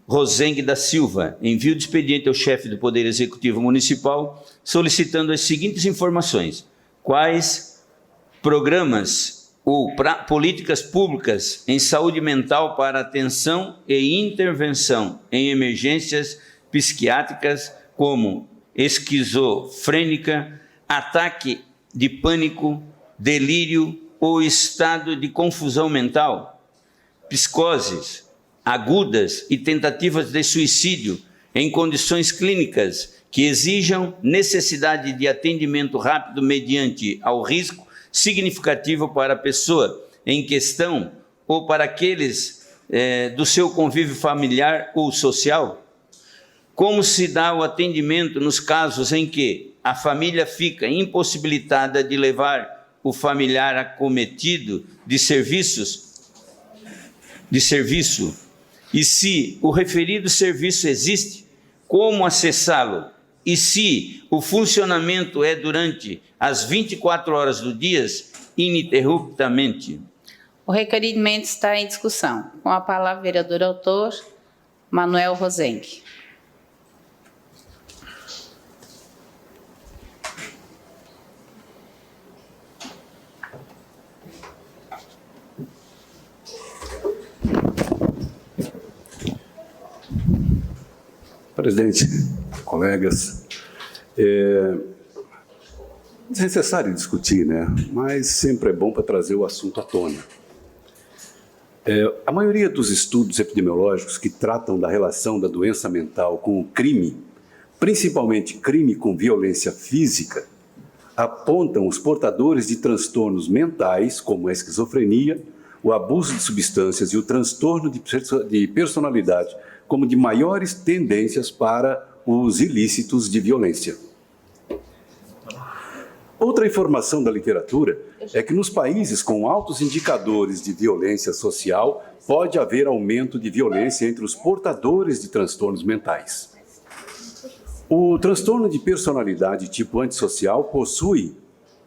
S3: Rosengue da Silva. Envio de expediente ao chefe do Poder Executivo Municipal, solicitando as seguintes informações. Quais programas ou políticas públicas em saúde mental para atenção e intervenção em emergências psiquiátricas como esquizofrênica, ataque de pânico, delírio ou estado de confusão mental, psicoses agudas e tentativas de suicídio em condições clínicas que exijam necessidade de atendimento rápido mediante ao risco significativo para a pessoa em questão ou para aqueles do seu convívio familiar ou social? Como se dá o atendimento nos casos em que a família fica impossibilitada de levar o familiar acometido de serviço? E se o referido serviço existe, como acessá-lo? E se o funcionamento é durante as 24 horas do dia, ininterruptamente?
S2: O requerimento está em discussão. Com a palavra, o vereador autor, Manuel Rosengue.
S1: Presidente, colegas, é desnecessário discutir, né? Mas sempre é bom para trazer o assunto à tona. A maioria dos estudos epidemiológicos que tratam da relação da doença mental com o crime, principalmente crime com violência física, apontam os portadores de transtornos mentais, como a esquizofrenia, o abuso de substâncias e o transtorno de personalidade, como de maiores tendências para os ilícitos de violência. Outra informação da literatura é que nos países com altos indicadores de violência social, pode haver aumento de violência entre os portadores de transtornos mentais. O transtorno de personalidade tipo antissocial possui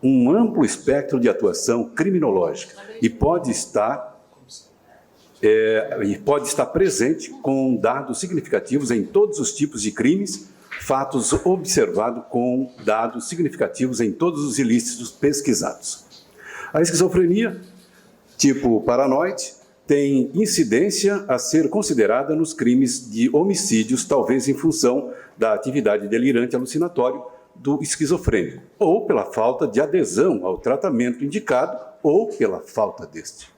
S1: um amplo espectro de atuação criminológica e pode estar presente com dados significativos em todos os tipos de crimes, fatos observados com dados significativos em todos os ilícitos pesquisados. A esquizofrenia, tipo paranoide, tem incidência a ser considerada nos crimes de homicídios, talvez em função da atividade delirante alucinatório do esquizofrênico, ou pela falta de adesão ao tratamento indicado, ou pela falta deste.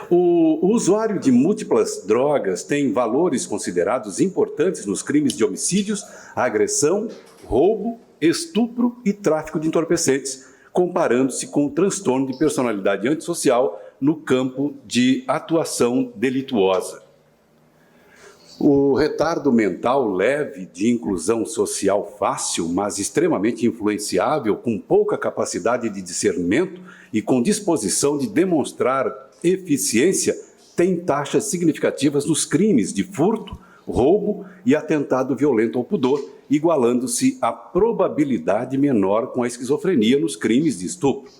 S1: O usuário de múltiplas drogas tem valores considerados importantes nos crimes de homicídios, agressão, roubo, estupro e tráfico de entorpecentes, comparando-se com o transtorno de personalidade antissocial no campo de atuação delituosa. O retardo mental leve de inclusão social fácil, mas extremamente influenciável, com pouca capacidade de discernimento e com disposição de demonstrar eficiência, tem taxas significativas nos crimes de furto, roubo e atentado violento ao pudor, igualando-se à probabilidade menor com a esquizofrenia nos crimes de estupro.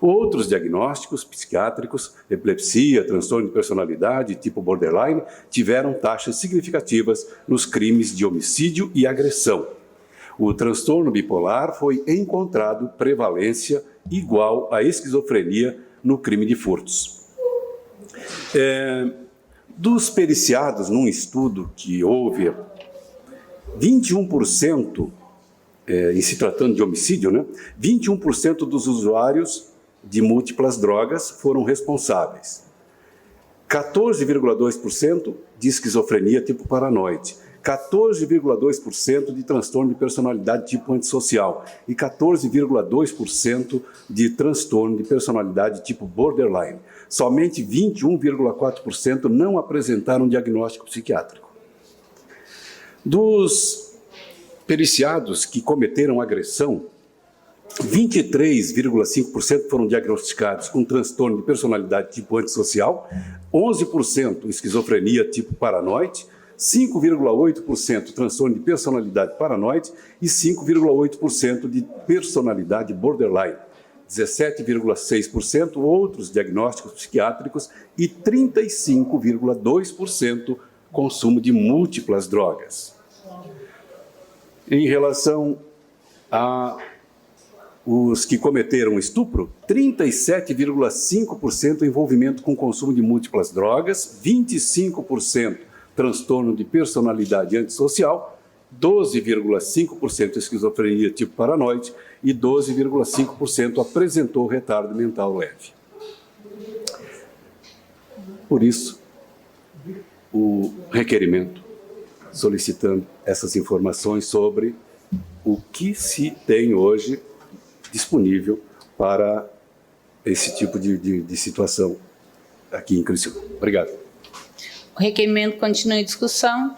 S1: Outros diagnósticos psiquiátricos, epilepsia, transtorno de personalidade tipo borderline, tiveram taxas significativas nos crimes de homicídio e agressão. O transtorno bipolar foi encontrado prevalência igual à esquizofrenia no crime de furtos. Dos periciados num estudo que houve, 21%, em se tratando de homicídio, né, 21% dos usuários de múltiplas drogas foram responsáveis. 14,2% de esquizofrenia tipo paranoide, 14,2% de transtorno de personalidade tipo antissocial e 14,2% de transtorno de personalidade tipo borderline. Somente 21,4% não apresentaram diagnóstico psiquiátrico. Dos periciados que cometeram agressão, 23,5% foram diagnosticados com transtorno de personalidade tipo antissocial, 11% esquizofrenia tipo paranoide, 5,8% transtorno de personalidade paranoide e 5,8% de personalidade borderline, 17,6% outros diagnósticos psiquiátricos e 35,2% consumo de múltiplas drogas. Em relação a os que cometeram estupro, 37,5% envolvimento com consumo de múltiplas drogas, 25% transtorno de personalidade antissocial, 12,5% esquizofrenia tipo paranoide e 12,5% apresentou retardo mental leve. Por isso, o requerimento solicitando essas informações sobre o que se tem hoje disponível para esse tipo de situação aqui em Criciúma. Obrigado.
S2: O requerimento continua em discussão.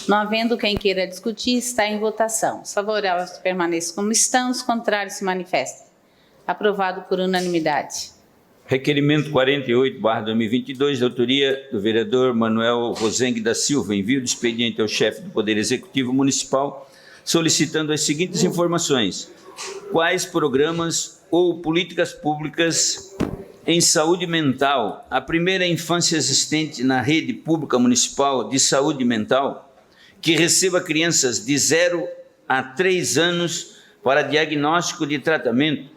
S2: Não havendo quem queira discutir, está em votação. Os favoráveis permaneçam como estão, os contrários se manifestem. Aprovado por unanimidade.
S3: Requerimento 48/2022, de autoria do vereador Manuel Rosengue da Silva, envio de expediente ao chefe do Poder Executivo Municipal, solicitando as seguintes informações: quais programas ou políticas públicas em saúde mental a primeira infância existente na rede pública municipal de saúde mental que receba crianças de 0 a 3 anos para diagnóstico de tratamento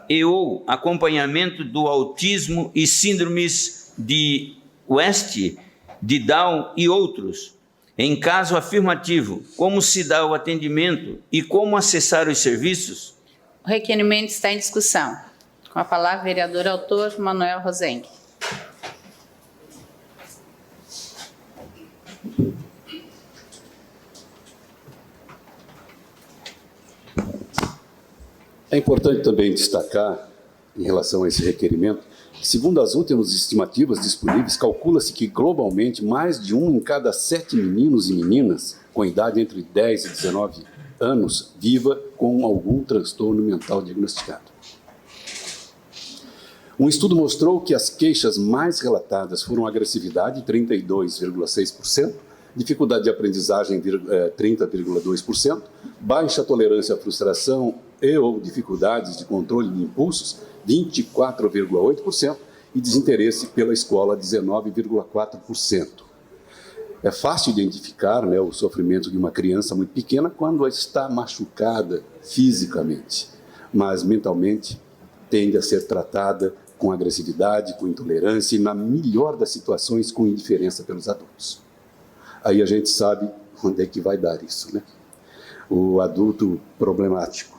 S3: e ou acompanhamento do autismo e síndromes de West, de Down e outros. Em caso afirmativo, como se dá o atendimento e como acessar os serviços?
S2: O requerimento está em discussão. Com a palavra, o vereador autor Manuel Rosengue.
S1: É importante também destacar, em relação a esse requerimento, que, segundo as últimas estimativas disponíveis, calcula-se que, globalmente, mais de 1 em cada 7 meninos e meninas com idade entre 10 e 19 anos viva com algum transtorno mental diagnosticado. Um estudo mostrou que as queixas mais relatadas foram agressividade, 32,6%, dificuldade de aprendizagem, 30,2%, baixa tolerância à frustração e ou dificuldades de controle de impulsos, 24,8%, e desinteresse pela escola, 19,4%. É fácil identificar, né, o sofrimento de uma criança muito pequena quando ela está machucada fisicamente, mas mentalmente tende a ser tratada com agressividade, com intolerância e, na melhor das situações, com indiferença pelos adultos. Aí a gente sabe onde é que vai dar isso, né? O adulto problemático,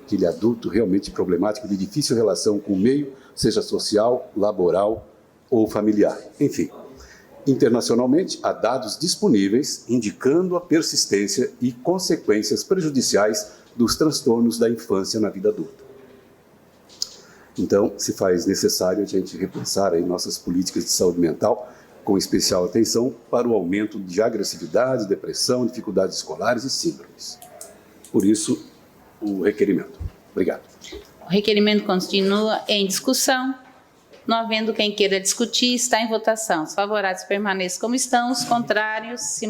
S1: aquele adulto realmente problemático, de difícil relação com o meio, seja social, laboral ou familiar. Enfim, internacionalmente, há dados disponíveis indicando a persistência e consequências prejudiciais dos transtornos da infância na vida adulta. Então, se faz necessário a gente repensar aí nossas políticas de saúde mental, com especial atenção para o aumento de agressividade, depressão, dificuldades escolares e síndromes. Por isso, o requerimento. Obrigado.
S2: O requerimento continua em discussão. Não havendo quem queira discutir, está em votação. Os favoráveis permaneçam como estão, os contrários se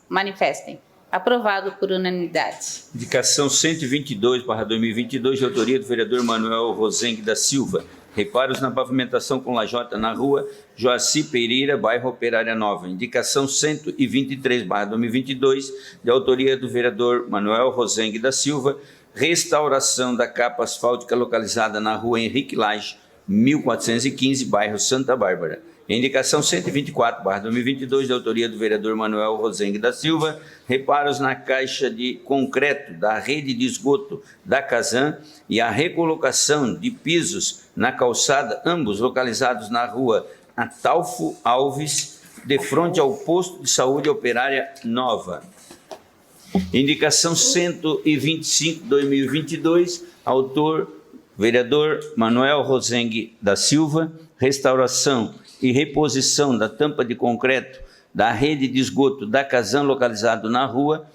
S2: manifestem. Aprovado por unanimidade.
S3: Indicação 122/2022, de autoria do vereador Manuel Rosengue da Silva. Reparos na pavimentação com lajota na rua Joaci Pereira, bairro Operária Nova. Indicação 123/2022, de autoria do vereador Manuel Rosengue da Silva. Restauração da capa asfáltica localizada na rua Henrique Lage, 1415, bairro Santa Bárbara. Indicação 124/2022, de autoria do vereador Manuel Rosengue da Silva. Reparos na caixa de concreto da rede de esgoto da Casan e a recolocação de pisos na calçada, ambos localizados na rua Atalfo Alves, de frente ao posto de saúde Operária Nova. Indicação 125/2022, autor vereador Manuel Rosengue da Silva. Restauração e reposição da tampa de concreto da rede de esgoto da Casan, localizado na rua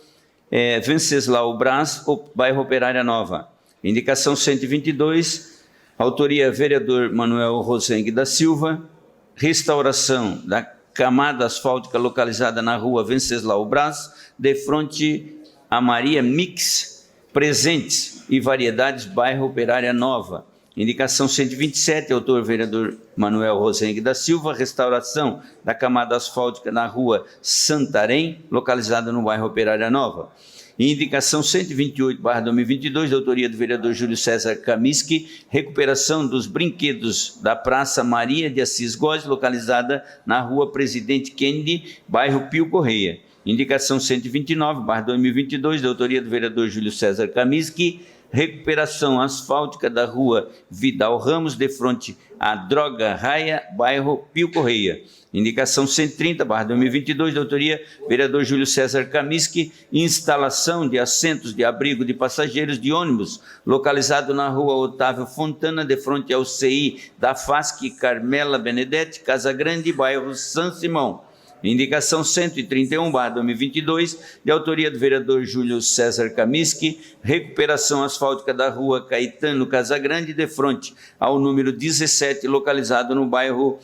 S3: Venceslau Braz, bairro Operária Nova. Indicação 122, autoria vereador Manuel Rosengue da Silva. Restauração da camada asfáltica localizada na rua Venceslau Braz, de frente a Maria Mix Presentes e Variedades, bairro Operária Nova. Indicação 127, autor vereador Manuel Rosengue da Silva. Restauração da camada asfáltica na rua Santarém, localizada no bairro Operária Nova. Indicação 128/2022, de autoria do vereador Júlio César Kamiski. Recuperação dos brinquedos da Praça Maria de Assis Góes, localizada na rua Presidente Kennedy, bairro Pio Correia. Indicação 129/2022, de autoria do vereador Júlio César Kamiski. Recuperação asfáltica da rua Vidal Ramos, de frente à Droga Raia, bairro Pio Correia. Indicação 130/2022, de autoria vereador Júlio César Kamiski. Instalação de assentos de abrigo de passageiros de ônibus, localizado na rua Otávio Fontana, de frente ao CI da FASC Carmela Benedetti, Casa Grande, bairro São Simão. Indicação 131/2022, de autoria do vereador Júlio César Kamiski. Recuperação asfáltica da rua Caetano Casagrande, de frente ao número 17, localizado no bairro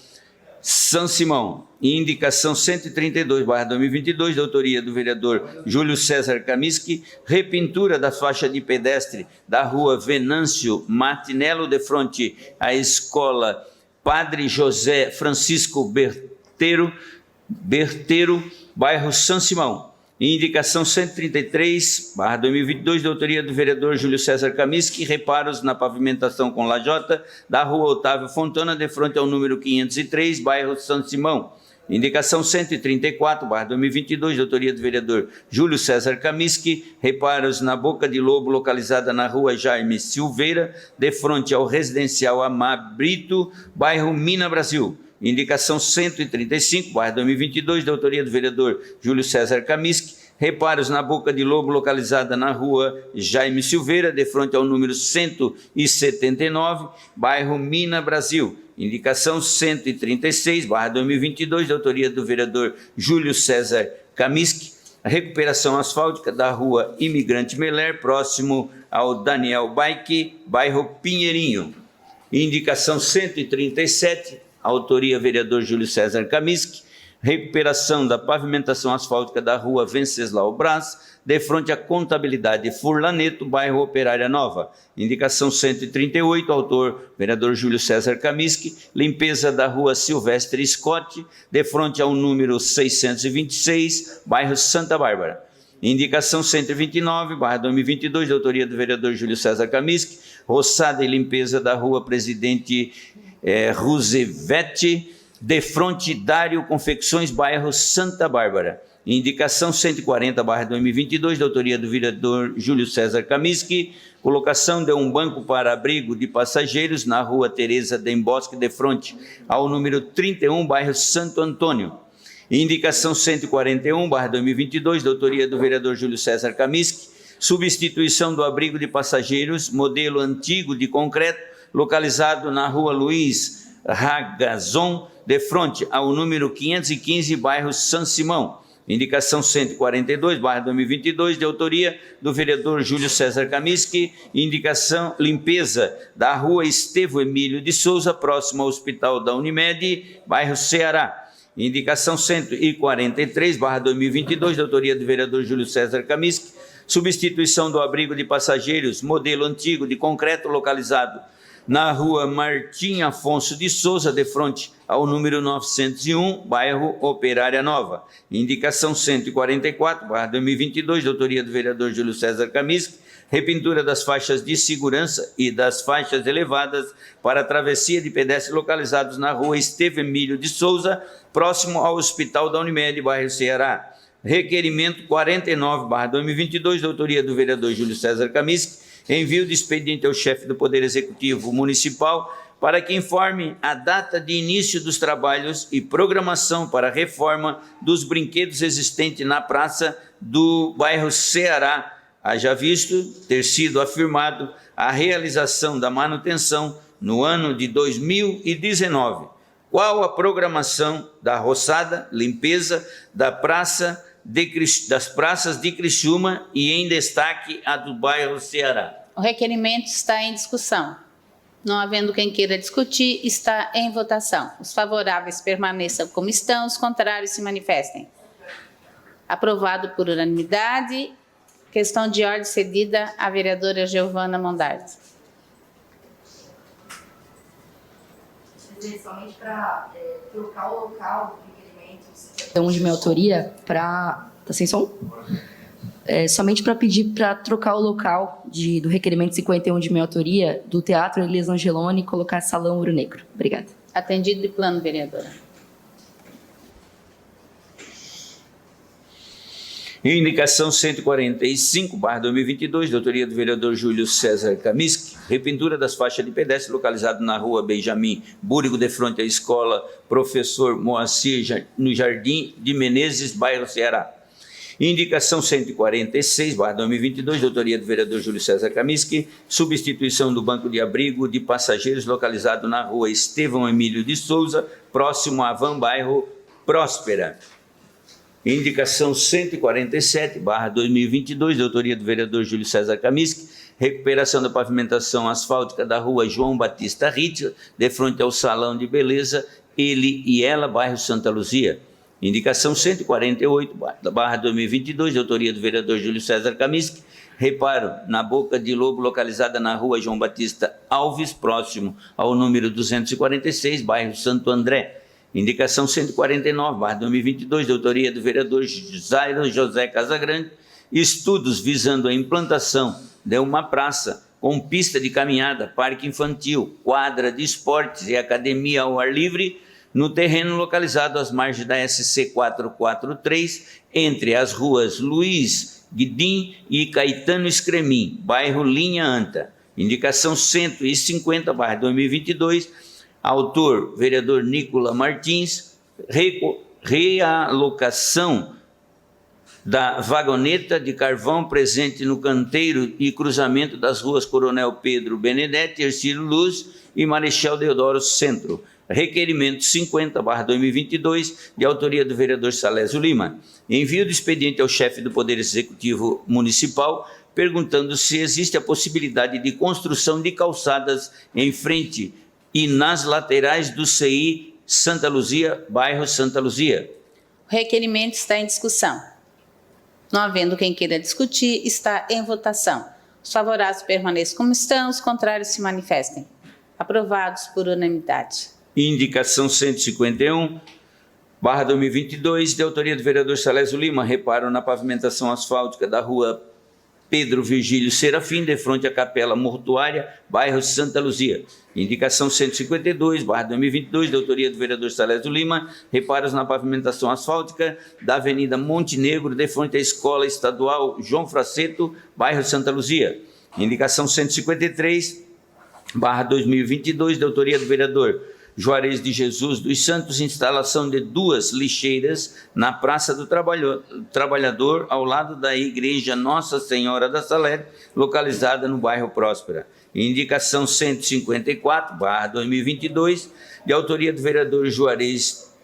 S3: São Simão. Indicação 132/2022, de autoria do vereador Júlio César Kamiski. Repintura da faixa de pedestre da rua Venâncio Matinello, de frente à escola Padre José Francisco Berteiro, bairro São Simão. Indicação 133/2022, de autoria do vereador Júlio César Kamiski. Reparos na pavimentação com lajota da rua Otávio Fontana, de frente ao número 503, bairro São Simão. Indicação 134/2022, de autoria do vereador Júlio César Kamiski. Reparos na Boca de Lobo, localizada na rua Jaime Silveira, de frente ao residencial Amar Brito, bairro Mina Brasil. Indicação 135/2022, de autoria do vereador Júlio César Kamiski. Reparos na Boca de Lobo, localizada na rua Jaime Silveira, de frente ao número 179, bairro Mina Brasil. Indicação 136/2022, de autoria do vereador Júlio César Kamiski. A recuperação asfáltica da rua Imigrante Meler, próximo ao Daniel Bike, bairro Pinheirinho. Indicação 137, autoria vereador Júlio César Kamiski. Recuperação da pavimentação asfáltica da rua Venceslau Braz, de frente à Contabilidade Furlaneto, bairro Operária Nova. Indicação 138, autor vereador Júlio César Kamiski. Limpeza da rua Silvestre Scott, de frente ao número 626, bairro Santa Bárbara. Indicação 129/2022, de autoria do vereador Júlio César Kamiski. Roçada e limpeza da rua Presidente Roosevelt, de frente Dário Confecções, bairro Santa Bárbara. Indicação 140/2022, de autoria do vereador Júlio César Kamiski. Colocação de um banco para abrigo de passageiros na rua Tereza Dembosque, de frente ao número 31, bairro Santo Antônio. Indicação 141/2022, de autoria do vereador Júlio César Kamiski. Substituição do abrigo de passageiros, modelo antigo de concreto, localizado na rua Luiz Ragazon, de frente ao número 515, bairro São Simão. Indicação 142/2022, de autoria do vereador Júlio César Kamiski. Indicação limpeza da rua Estevão Emílio de Souza, próximo ao Hospital da Unimed, bairro Ceará. Indicação 143/2022, de autoria do vereador Júlio César Kamiski. Substituição do abrigo de passageiros, modelo antigo de concreto, localizado na rua Martim Afonso de Souza, de frente ao número 901, bairro Operária Nova. Indicação 144/2022, de autoria do vereador Júlio César Kamiski. Repintura das faixas de segurança e das faixas elevadas para a travessia de pedestres localizados na rua Estevão Emílio de Souza, próximo ao Hospital da Unimed, bairro Ceará. Requerimento 49/2022, de autoria do vereador Júlio César Kamiski. Envio de expediente ao chefe do Poder Executivo Municipal para que informe a data de início dos trabalhos e programação para a reforma dos brinquedos existentes na praça do bairro Ceará, haja visto ter sido afirmado a realização da manutenção no ano de 2019. Qual a programação da roçada, limpeza da das praças de Criciúma e, em destaque, a do bairro Ceará?
S2: O requerimento está em discussão. Não havendo quem queira discutir, está em votação. Os favoráveis permaneçam como estão, os contrários se manifestem. Aprovado por unanimidade. Questão de ordem cedida à vereadora Giovana Mondardi.
S14: Somente para trocar o local do requerimento de minha autoria para... Tá sem som? Somente para pedir para trocar o local do requerimento 51 de minha autoria do Teatro Elias Angeloni e colocar Salão Ouro Negro. Obrigada.
S2: Atendido de plano, vereadora.
S3: Indicação 145/2022, de autoria do vereador Júlio César Kamiski. Repintura das faixas de pedestre localizado na rua Benjamin Búrigo, de frente à escola Professor Moacir, no Jardim de Menezes, bairro Ceará. Indicação 146/2022, de autoria do vereador Júlio César Kamiski. Substituição do banco de abrigo de passageiros localizado na rua Estevão Emílio de Souza, próximo à van, bairro Próspera. Indicação 147/2022, de autoria do vereador Júlio César Kamiski. Recuperação da pavimentação asfáltica da rua João Batista Ritz, de frente ao Salão de Beleza, ele e ela, bairro Santa Luzia. Indicação 148/2022, de autoria do vereador Júlio César Kamiski. Reparo na boca de lobo localizada na rua João Batista Alves, próximo ao número 246, bairro Santo André. Indicação 149/2022, de autoria do vereador Zairo José Casagrande. Estudos visando a implantação de uma praça com pista de caminhada, parque infantil, quadra de esportes e academia ao ar livre no terreno localizado às margens da SC 443, entre as ruas Luiz Guidim e Caetano Escremin, bairro Linha Anta. Indicação 150/2022, autor, vereador Nicola Martins. Realocação da vagoneta de carvão presente no canteiro e cruzamento das ruas Coronel Pedro Benedetti, Ercílio Luz e Marechal Deodoro Centro. Requerimento 50/2022, de autoria do vereador Salésio Lima. Envio de expediente ao chefe do Poder Executivo Municipal, perguntando se existe a possibilidade de construção de calçadas em frente e nas laterais do CI Santa Luzia, bairro Santa Luzia.
S2: O requerimento está em discussão. Não havendo quem queira discutir, está em votação. Os favoráveis permaneçam como estão, os contrários se manifestem. Aprovados por unanimidade.
S3: Indicação 151/2022, de autoria do vereador Salésio Lima. Reparo na pavimentação asfáltica da rua Pedro Virgílio Serafim, de frente à Capela Mortuária, bairro Santa Luzia. Indicação 152/2022, de autoria do vereador Salésio Lima. Reparos na pavimentação asfáltica da Avenida Montenegro, de frente à Escola Estadual João Fraceto, bairro Santa Luzia. Indicação 153/2022, de autoria do vereador Juarez de Jesus dos Santos, instalação de 2 lixeiras na Praça do Trabalhador, ao lado da Igreja Nossa Senhora da Salete, localizada no bairro Próspera. Indicação 154/2022, de autoria do vereador Juarez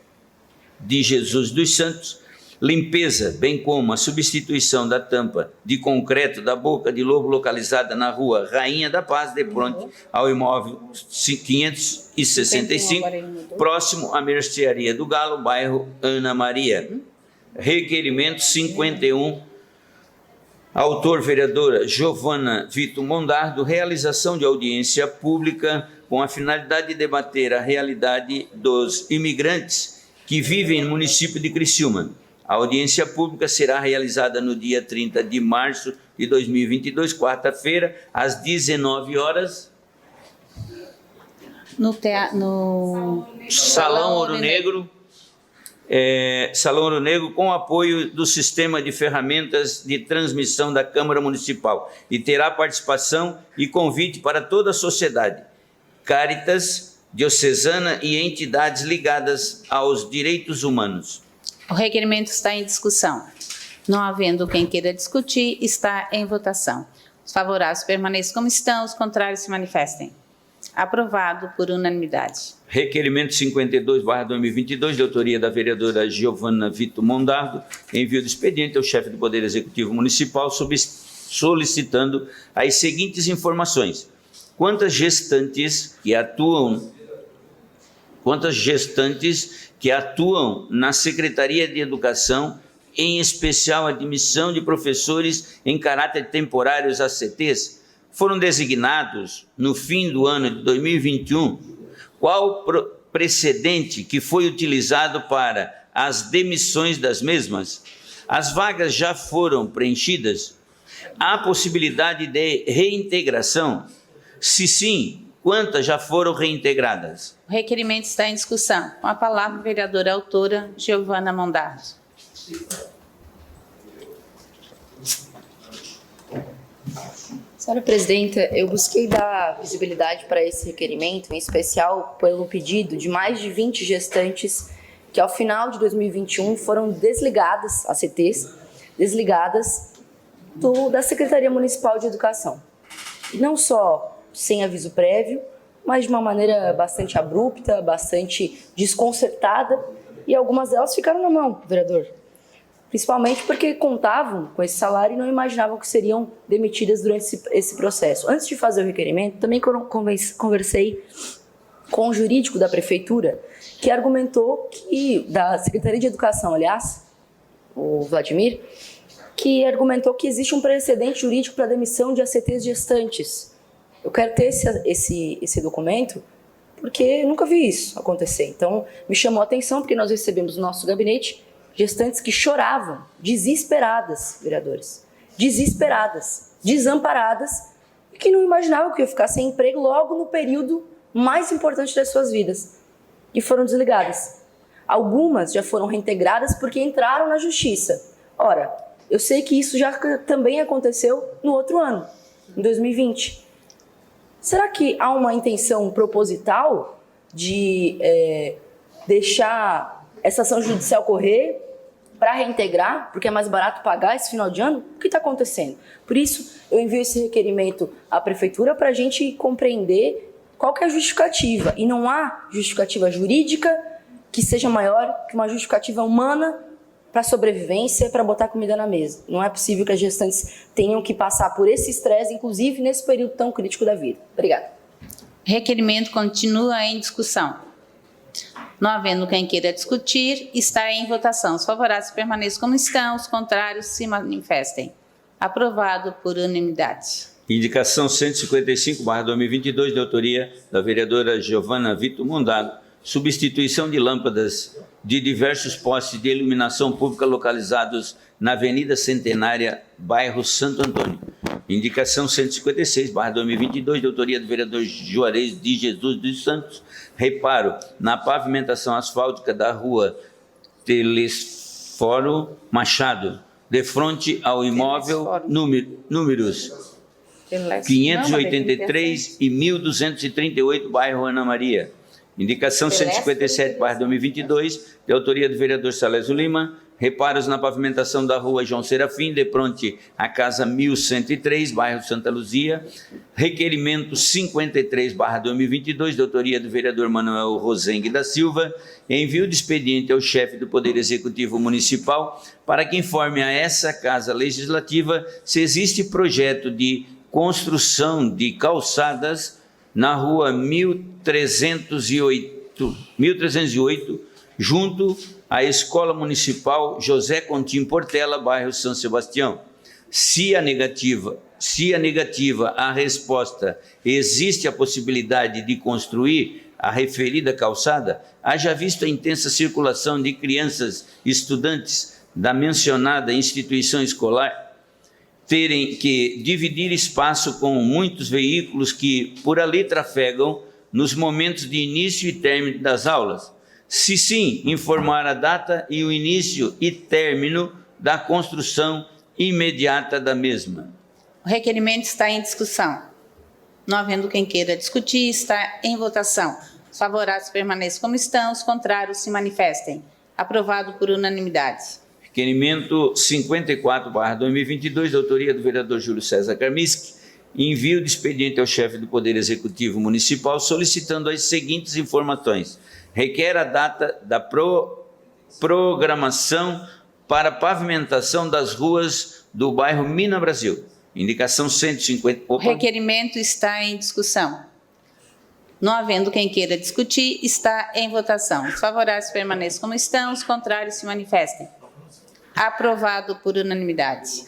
S3: de Jesus dos Santos, limpeza, bem como a substituição da tampa de concreto da boca de lobo localizada na rua Rainha da Paz, de fronte ao imóvel 565, próximo à Mercearia do Galo, bairro Ana Maria. Requerimento 51, autor vereadora Giovana Vito Mondardo, realização de audiência pública com a finalidade de debater a realidade dos imigrantes que vivem no município de Criciúma. A audiência pública será realizada no dia 30 de março de 2022, quarta-feira, às 19 horas,
S2: no
S3: Salão Ouro Negro, Salão Ouro Negro, com apoio do Sistema de Ferramentas de Transmissão da Câmara Municipal, e terá participação e convite para toda a sociedade, Caritas Diocesana e entidades ligadas aos direitos humanos.
S2: O requerimento está em discussão. Não havendo quem queira discutir, está em votação. Os favoráveis permaneçam como estão, os contrários se manifestem. Aprovado por unanimidade.
S3: Requerimento 52/2022, de autoria da vereadora Giovana Vito Mondardo, envio do expediente ao chefe do Poder Executivo Municipal, solicitando as seguintes informações. Quantas gestantes que atuam na Secretaria de Educação, em especial a admissão de professores em caráter temporário às CTs, foram designados no fim do ano de 2021? Qual precedente que foi utilizado para as demissões das mesmas? As vagas já foram preenchidas? Há possibilidade de reintegração? Se sim, quantas já foram reintegradas?
S2: O requerimento está em discussão. Com a palavra, a vereadora autora, Giovana Mondardo.
S14: Senhora Presidenta, eu busquei dar visibilidade para esse requerimento, em especial pelo pedido de mais de 20 gestantes que, ao final de 2021, foram desligadas, as CTs, desligadas da Secretaria Municipal de Educação. E não só sem aviso prévio, mas de uma maneira bastante abrupta, bastante desconcertada, e algumas delas ficaram na mão, vereador. Principalmente porque contavam com esse salário e não imaginavam que seriam demitidas durante esse processo. Antes de fazer o requerimento, também conversei com o jurídico da prefeitura, que argumentou que, da Secretaria de Educação, aliás, o Vladimir, que argumentou que existe um precedente jurídico para a demissão de ACTs gestantes. Eu quero ter esse documento, porque eu nunca vi isso acontecer. Então, me chamou a atenção, porque nós recebemos no nosso gabinete gestantes que choravam, desesperadas, vereadores, desesperadas, desamparadas, e que não imaginavam que ia ficar sem emprego logo no período mais importante das suas vidas. E foram desligadas. Algumas já foram reintegradas porque entraram na justiça. Ora, eu sei que isso já também aconteceu no outro ano, em 2020. Será que há uma intenção proposital de deixar essa ação judicial correr para reintegrar, porque é mais barato pagar esse final de ano? O que está acontecendo? Por isso, eu envio esse requerimento à prefeitura para a gente compreender qual que é a justificativa. E não há justificativa jurídica que seja maior que uma justificativa humana para sobrevivência, para botar comida na mesa. Não é possível que as gestantes tenham que passar por esse estresse, inclusive nesse período tão crítico da vida. Obrigada.
S2: Requerimento continua em discussão. Não havendo quem queira discutir, está em votação. Os favoráveis permaneçam como estão, os contrários se manifestem. Aprovado por unanimidade.
S3: Indicação 155/2022, de autoria da vereadora Giovana Vito Mondardo, substituição de lâmpadas de diversos postes de iluminação pública localizados na Avenida Centenária, bairro Santo Antônio. Indicação 156/2022, de autoria do vereador Juarez de Jesus dos Santos, reparo na pavimentação asfáltica da rua Telesforo Machado, de frente ao imóvel números 583 e 1238, bairro Ana Maria. Indicação 157/2022, de autoria do vereador Salésio Lima, reparos na pavimentação da rua João Serafim, de fronte à casa 1103, bairro Santa Luzia. Requerimento 53/2022, de autoria do vereador Manuel Rosengue da Silva, envio de expediente ao chefe do Poder Executivo Municipal para que informe a essa Casa Legislativa se existe projeto de construção de calçadas na rua 1308, junto à Escola Municipal José Contim Portela, bairro São Sebastião. Se a negativa a resposta existe a possibilidade de construir a referida calçada, haja visto a intensa circulação de crianças estudantes da mencionada instituição escolar terem que dividir espaço com muitos veículos que por ali trafegam nos momentos de início e término das aulas. Se sim, informar a data e o início e término da construção imediata da mesma.
S2: O requerimento está em discussão. Não havendo quem queira discutir, está em votação. Os favoráveis permaneçam como estão, os contrários se manifestem. Aprovado por unanimidade.
S3: Requerimento 54/2022, de autoria do vereador Júlio César Karmiski, envio de expediente ao chefe do Poder Executivo Municipal solicitando as seguintes informações. Requer a data da programação para pavimentação das ruas do bairro Mina Brasil. Indicação 150...
S2: O requerimento está em discussão. Não havendo quem queira discutir, está em votação. Os favoráveis permaneçam como estão, os contrários se manifestem. Aprovado por unanimidade.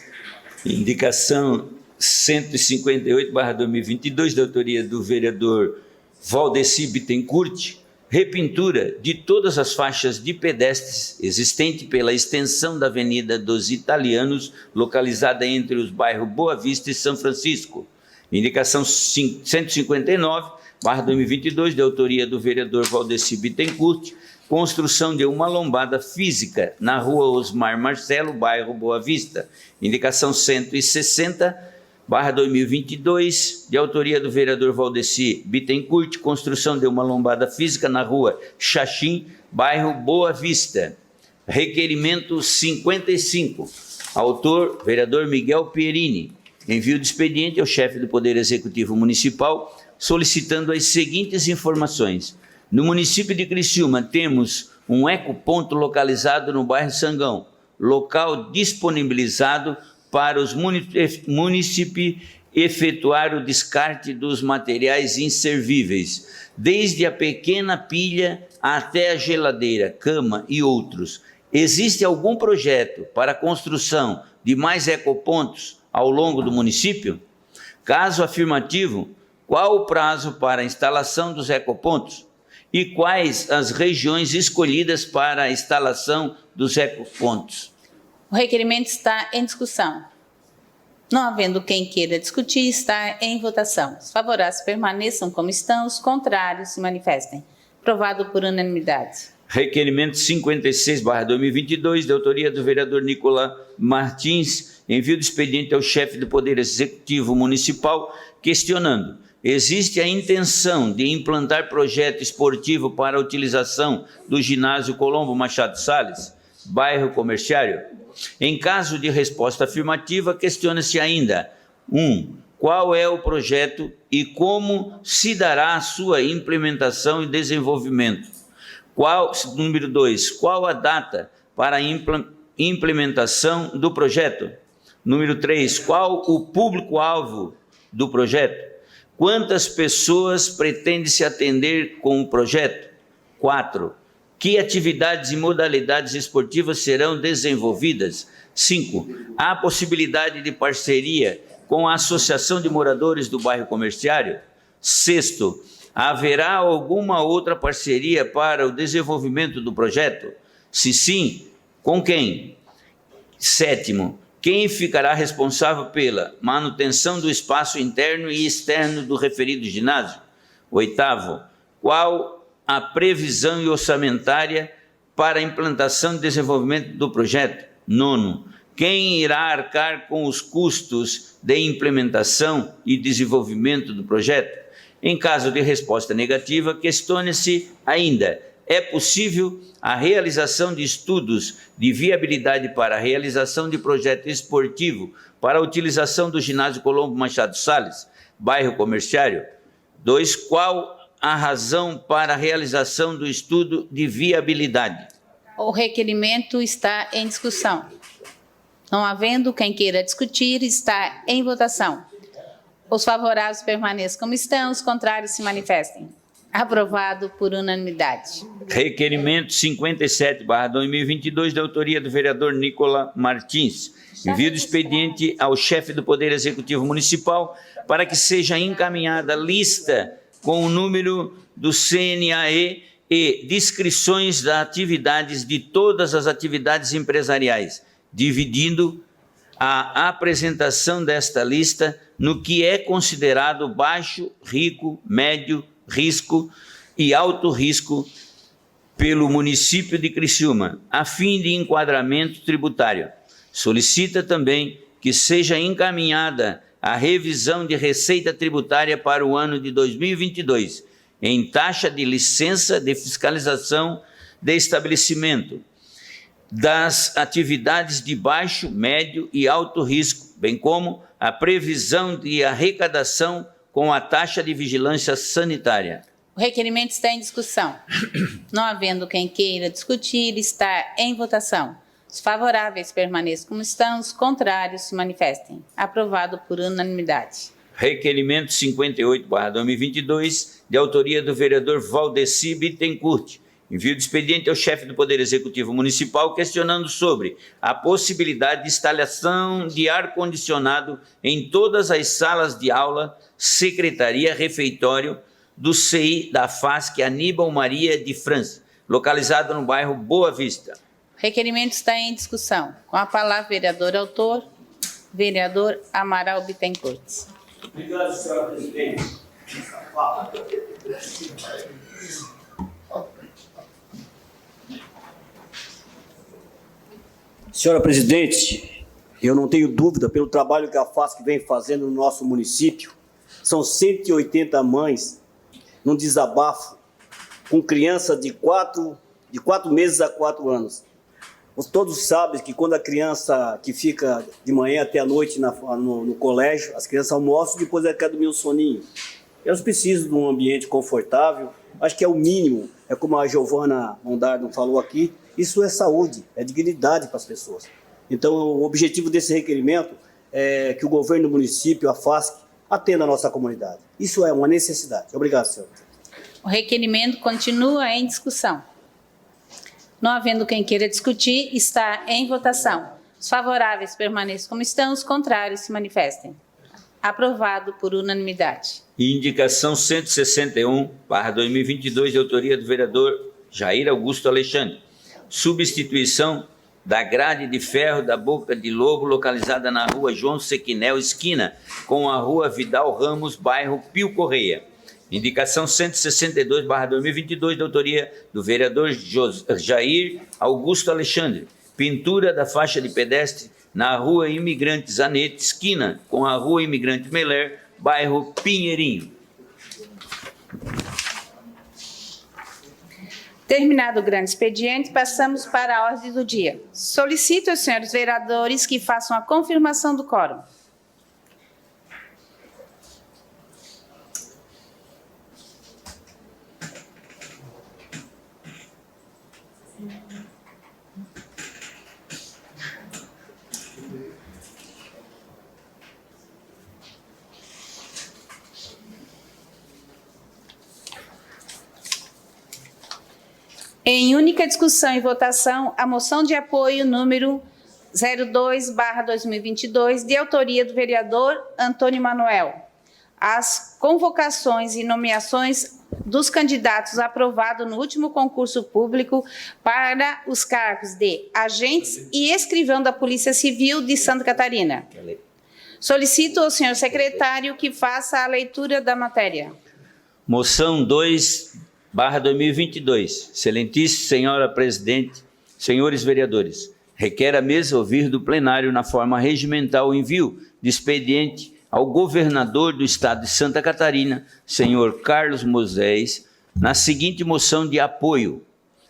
S3: Indicação 158/2022, da autoria do vereador Valdeci Bittencourt, repintura de todas as faixas de pedestres existente pela extensão da Avenida dos Italianos, localizada entre os bairros Boa Vista e São Francisco. Indicação 159/2022, de autoria do vereador Valdeci Bittencourt, construção de uma lombada física na rua Osmar Marcelo, bairro Boa Vista. Indicação 160/2022, de autoria do vereador Valdeci Bittencourt, construção de uma lombada física na rua Xaxim, bairro Boa Vista. Requerimento 55, autor vereador Miguel Pierini, envio de expediente ao chefe do Poder Executivo Municipal, solicitando as seguintes informações. No município de Criciúma, temos um ecoponto localizado no bairro Sangão, local disponibilizado para os municípios efetuar o descarte dos materiais inservíveis, desde a pequena pilha até a geladeira, cama e outros. Existe algum projeto para a construção de mais ecopontos ao longo do município? Caso afirmativo, qual o prazo para a instalação dos ecopontos? E quais as regiões escolhidas para a instalação dos ecopontos?
S2: O requerimento está em discussão. Não havendo quem queira discutir, está em votação. Os favoráveis permaneçam como estão, os contrários se manifestem. Aprovado por unanimidade.
S3: Requerimento 56/2022, de autoria do vereador Nicolas Martins, envio de expediente ao chefe do Poder Executivo Municipal, questionando: existe a intenção de implantar projeto esportivo para a utilização do ginásio Colombo Machado Salles, bairro Comerciário? Em caso de resposta afirmativa, questiona-se ainda: 1. Qual é o projeto e como se dará a sua implementação e desenvolvimento? Número 2. Qual a data para a implementação do projeto? Número 3. Qual o público-alvo do projeto? Quantas pessoas pretende se atender com o projeto? 4. Que atividades e modalidades esportivas serão desenvolvidas? 5. Há possibilidade de parceria com a Associação de Moradores do Bairro Comerciário? 6. Haverá alguma outra parceria para o desenvolvimento do projeto? Se sim, com quem? 7. Quem ficará responsável pela manutenção do espaço interno e externo do referido ginásio? 8. Qual a previsão orçamentária para a implantação e desenvolvimento do projeto? 9. Quem irá arcar com os custos de implementação e desenvolvimento do projeto? Em caso de resposta negativa, questione-se ainda: é possível a realização de estudos de viabilidade para a realização de projeto esportivo para a utilização do ginásio Colombo Machado Salles, bairro Comerciário? 2. Qual a razão para a realização do estudo de viabilidade?
S2: O requerimento está em discussão. Não havendo quem queira discutir, está em votação. Os favoráveis permaneçam como estão, os contrários se manifestem. Aprovado por unanimidade.
S3: Requerimento 57/2022, de autoria do vereador Nicola Martins. Envio do expediente ao chefe do Poder Executivo Municipal para que seja encaminhada lista com o número do CNAE e descrições das atividades de todas as atividades empresariais, dividindo a apresentação desta lista no que é considerado baixo, rico, médio, risco e alto risco pelo município de Criciúma, a fim de enquadramento tributário. Solicita também que seja encaminhada a revisão de receita tributária para o ano de 2022, em taxa de licença de fiscalização de estabelecimento, das atividades de baixo, médio e alto risco, bem como a previsão de arrecadação com a taxa de vigilância sanitária.
S2: O requerimento está em discussão. Não havendo quem queira discutir, está em votação. Os favoráveis permaneçam como estão, os contrários se manifestem. Aprovado por unanimidade.
S3: Requerimento 58/2022, de autoria do vereador Valdeci Bittencourt. Envio de expediente ao chefe do Poder Executivo Municipal questionando sobre a possibilidade de instalação de ar-condicionado em todas as salas de aula, secretaria, refeitório do CI da FASC Aníbal Maria de França, localizado no bairro Boa Vista.
S2: O requerimento está em discussão. Com a palavra, vereador autor, vereador Amaral Bittencourt.
S6: Obrigado, senhora presidente. Senhora presidente, eu não tenho dúvida pelo trabalho que a FASC vem fazendo no nosso município. São 180 mães num desabafo com criança de 4 meses a 4 anos. Todos sabem que quando a criança que fica de manhã até a noite no colégio, as crianças almoçam e depois querem dormir um soninho. Elas precisam de um ambiente confortável, acho que é o mínimo, é como a Giovana Mondardo falou aqui, isso é saúde, é dignidade para as pessoas. Então, o objetivo desse requerimento é que o governo do município, a FASC, atenda a nossa comunidade. Isso é uma necessidade. Obrigado, senhor.
S2: O requerimento continua em discussão. Não havendo quem queira discutir, está em votação. Os favoráveis permaneçam como estão, os contrários se manifestem. Aprovado por unanimidade.
S3: Indicação 161/2022, de autoria do vereador Jair Augusto Alexandre. Substituição da grade de ferro da Boca de Lobo, localizada na rua João Sequinel, esquina, com a rua Vidal Ramos, bairro Pio Correia. Indicação 162/2022, de autoria do vereador Jair Augusto Alexandre. Pintura da faixa de pedestre na rua Imigrante Zanetti, esquina, com a rua Imigrante Meller, bairro Pinheirinho.
S2: Terminado o grande expediente, passamos para a ordem do dia. Solicito aos senhores vereadores que façam a confirmação do quórum. Em única discussão e votação, a moção de apoio número 02/2022, de autoria do vereador Antônio Manuel. As convocações e nomeações dos candidatos aprovados no último concurso público para os cargos de agentes e escrivão da Polícia Civil de Santa Catarina. Solicito ao senhor secretário que faça a leitura da matéria.
S3: Moção 2/2022. Excelentíssima senhora presidente, senhores vereadores, requer a mesa ouvir do plenário na forma regimental o envio de expediente ao governador do estado de Santa Catarina, senhor Carlos Moisés, na seguinte moção de apoio,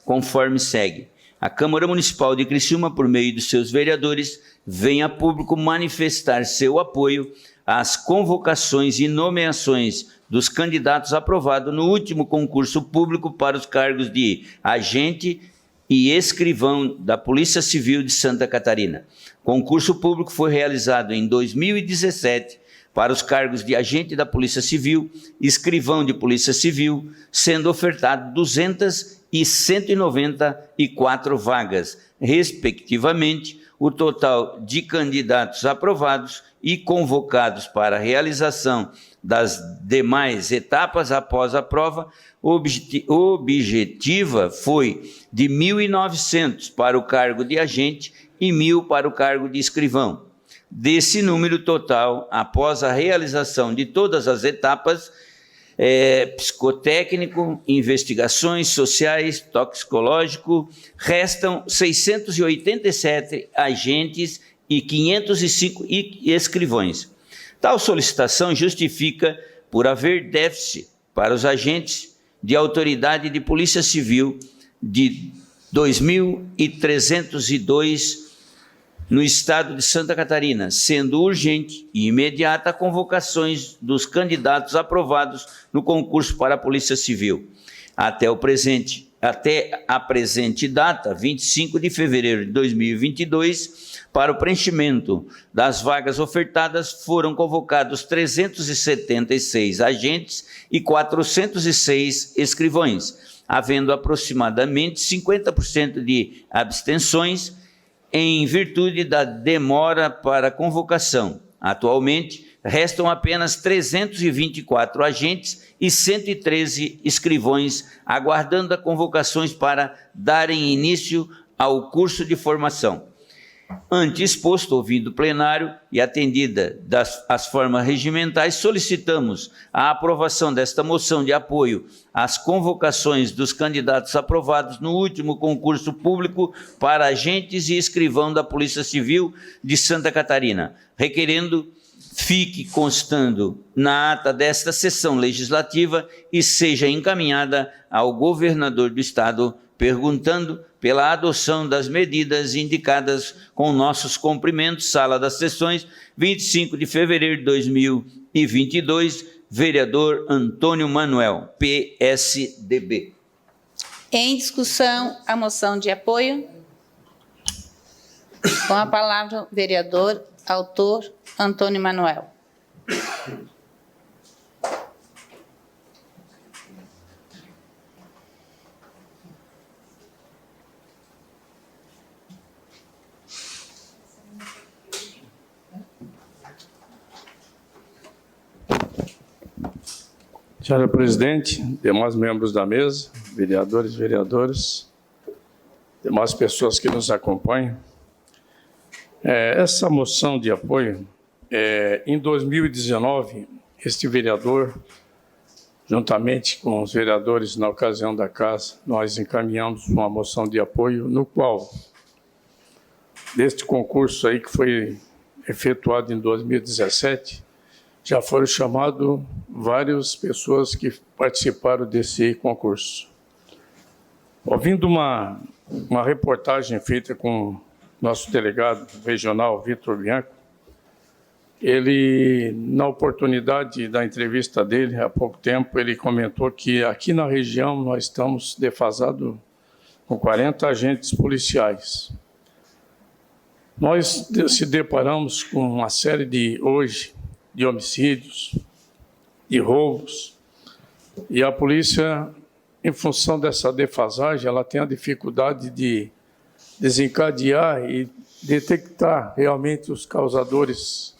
S3: conforme segue. A Câmara Municipal de Criciúma, por meio dos seus vereadores, vem a público manifestar seu apoio às convocações e nomeações dos candidatos aprovados no último concurso público para os cargos de agente e escrivão da Polícia Civil de Santa Catarina. Concurso público foi realizado em 2017 para os cargos de agente da Polícia Civil, escrivão de Polícia Civil, sendo ofertado 200 e 194 vagas, respectivamente. O total de candidatos aprovados e convocados para a realização das demais etapas após a prova objetiva foi de 1.900 para o cargo de agente e 1.000 para o cargo de escrivão. Desse número total, após a realização de todas as etapas, psicotécnico, investigações sociais, toxicológico, restam 687 agentes e 505 escrivões. Tal solicitação justifica por haver déficit para os agentes de autoridade de Polícia Civil de 2.302 no estado de Santa Catarina, sendo urgente e imediata a convocações dos candidatos aprovados no concurso para a Polícia Civil. Até a presente data, 25 de fevereiro de 2022, para o preenchimento das vagas ofertadas, foram convocados 376 agentes e 406 escrivões, havendo aproximadamente 50% de abstenções, em virtude da demora para a convocação. Atualmente, restam apenas 324 agentes e 113 escrivões, aguardando as convocações para darem início ao curso de formação. Ante exposto, ouvido o plenário e atendida as formas regimentais, solicitamos a aprovação desta moção de apoio às convocações dos candidatos aprovados no último concurso público para agentes e escrivão da Polícia Civil de Santa Catarina, requerendo fique constando na ata desta sessão legislativa e seja encaminhada ao governador do estado, perguntando pela adoção das medidas indicadas com nossos cumprimentos. Sala das Sessões, 25 de fevereiro de 2022, vereador Antônio Manuel, PSDB.
S2: Em discussão, a moção de apoio. Com a palavra, o vereador, autor, Antônio Manuel.
S11: Senhora presidente, demais membros da mesa, vereadores e vereadoras, demais pessoas que nos acompanham, essa moção de apoio, em 2019, este vereador, juntamente com os vereadores na ocasião da casa, nós encaminhamos uma moção de apoio no qual, deste concurso aí que foi efetuado em 2017, já foram chamados várias pessoas que participaram desse concurso. Ouvindo uma reportagem feita com nosso delegado regional, Vitor Bianco, ele, na oportunidade da entrevista dele, há pouco tempo, ele comentou que aqui na região nós estamos defasados com 40 agentes policiais. Nós se deparamos com uma série de homicídios, de roubos, e a polícia, em função dessa defasagem, ela tem a dificuldade de desencadear e detectar realmente os causadores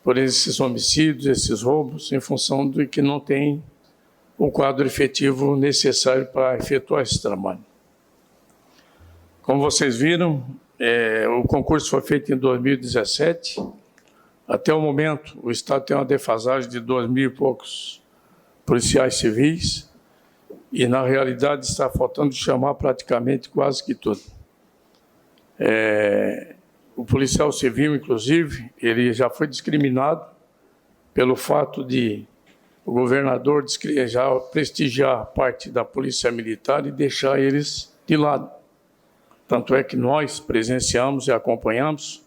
S11: por esses homicídios, esses roubos, em função de que não tem o quadro efetivo necessário para efetuar esse trabalho. Como vocês viram, o concurso foi feito em 2017. Até o momento, o Estado tem uma defasagem de 2.000 e poucos policiais civis e, na realidade, está faltando chamar praticamente quase que tudo. O policial civil, inclusive, ele já foi discriminado pelo fato de o governador já prestigiar parte da Polícia Militar e deixar eles de lado. Tanto é que nós presenciamos e acompanhamos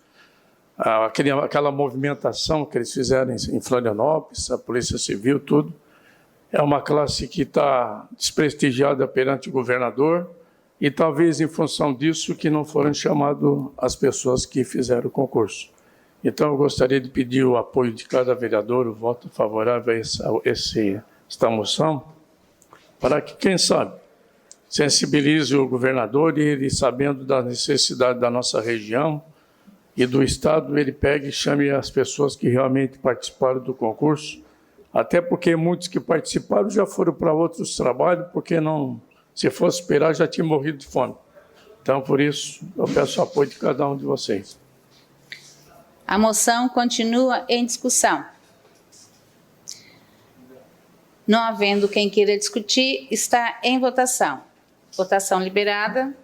S11: aquela movimentação que eles fizeram em Florianópolis, a Polícia Civil, tudo. É uma classe que está desprestigiada perante o governador e talvez em função disso que não foram chamadas as pessoas que fizeram o concurso. Então eu gostaria de pedir o apoio de cada vereador, o voto favorável a esta moção, para que, quem sabe, sensibilize o governador e ele, sabendo da necessidade da nossa região e do Estado, ele pegue e chame as pessoas que realmente participaram do concurso, até porque muitos que participaram já foram para outros trabalhos, porque não, se fosse esperar, já tinha morrido de fome. Então, por isso, eu peço o apoio de cada um de vocês.
S2: A moção continua em discussão. Não havendo quem queira discutir, está em votação. Votação liberada.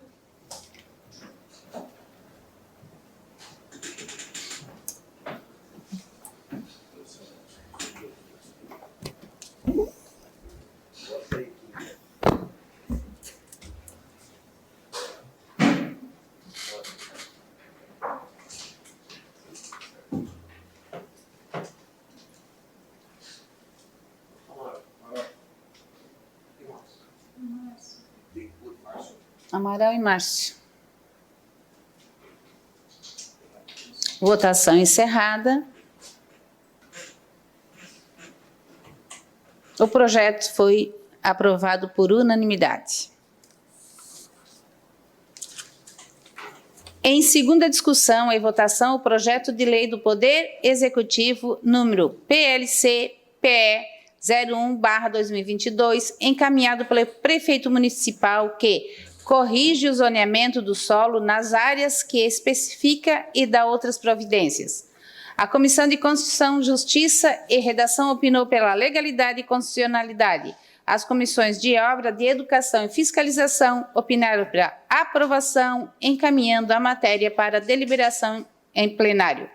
S2: Amaral e Márcio. Votação encerrada. O projeto foi aprovado por unanimidade. Em segunda discussão e votação, o projeto de lei do Poder Executivo número PLC-PE 01/2022, encaminhado pelo prefeito municipal que corrige o zoneamento do solo nas áreas que especifica e dá outras providências. A Comissão de Constituição, Justiça e Redação opinou pela legalidade e constitucionalidade. As comissões de Obra, de Educação e Fiscalização opinaram pela aprovação, encaminhando a matéria para deliberação em plenário.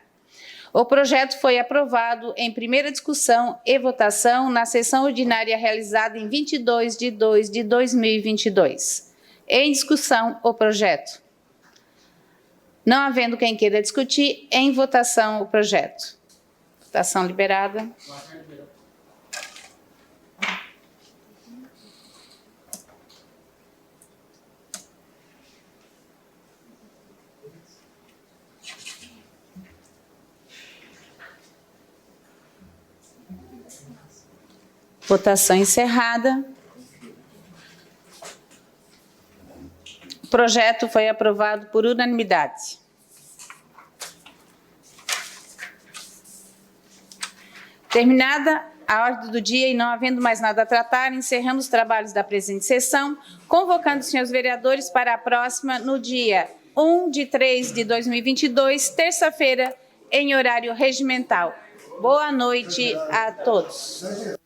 S2: O projeto foi aprovado em primeira discussão e votação na sessão ordinária realizada em 22 de 2 de 2022. Em discussão, o projeto. Não havendo quem queira discutir, em votação o projeto. Votação liberada. Votação encerrada. O projeto foi aprovado por unanimidade. Terminada a ordem do dia e não havendo mais nada a tratar, encerramos os trabalhos da presente sessão, convocando os senhores vereadores para a próxima, no dia 1 de 3 de 2022, terça-feira, em horário regimental. Boa noite a todos.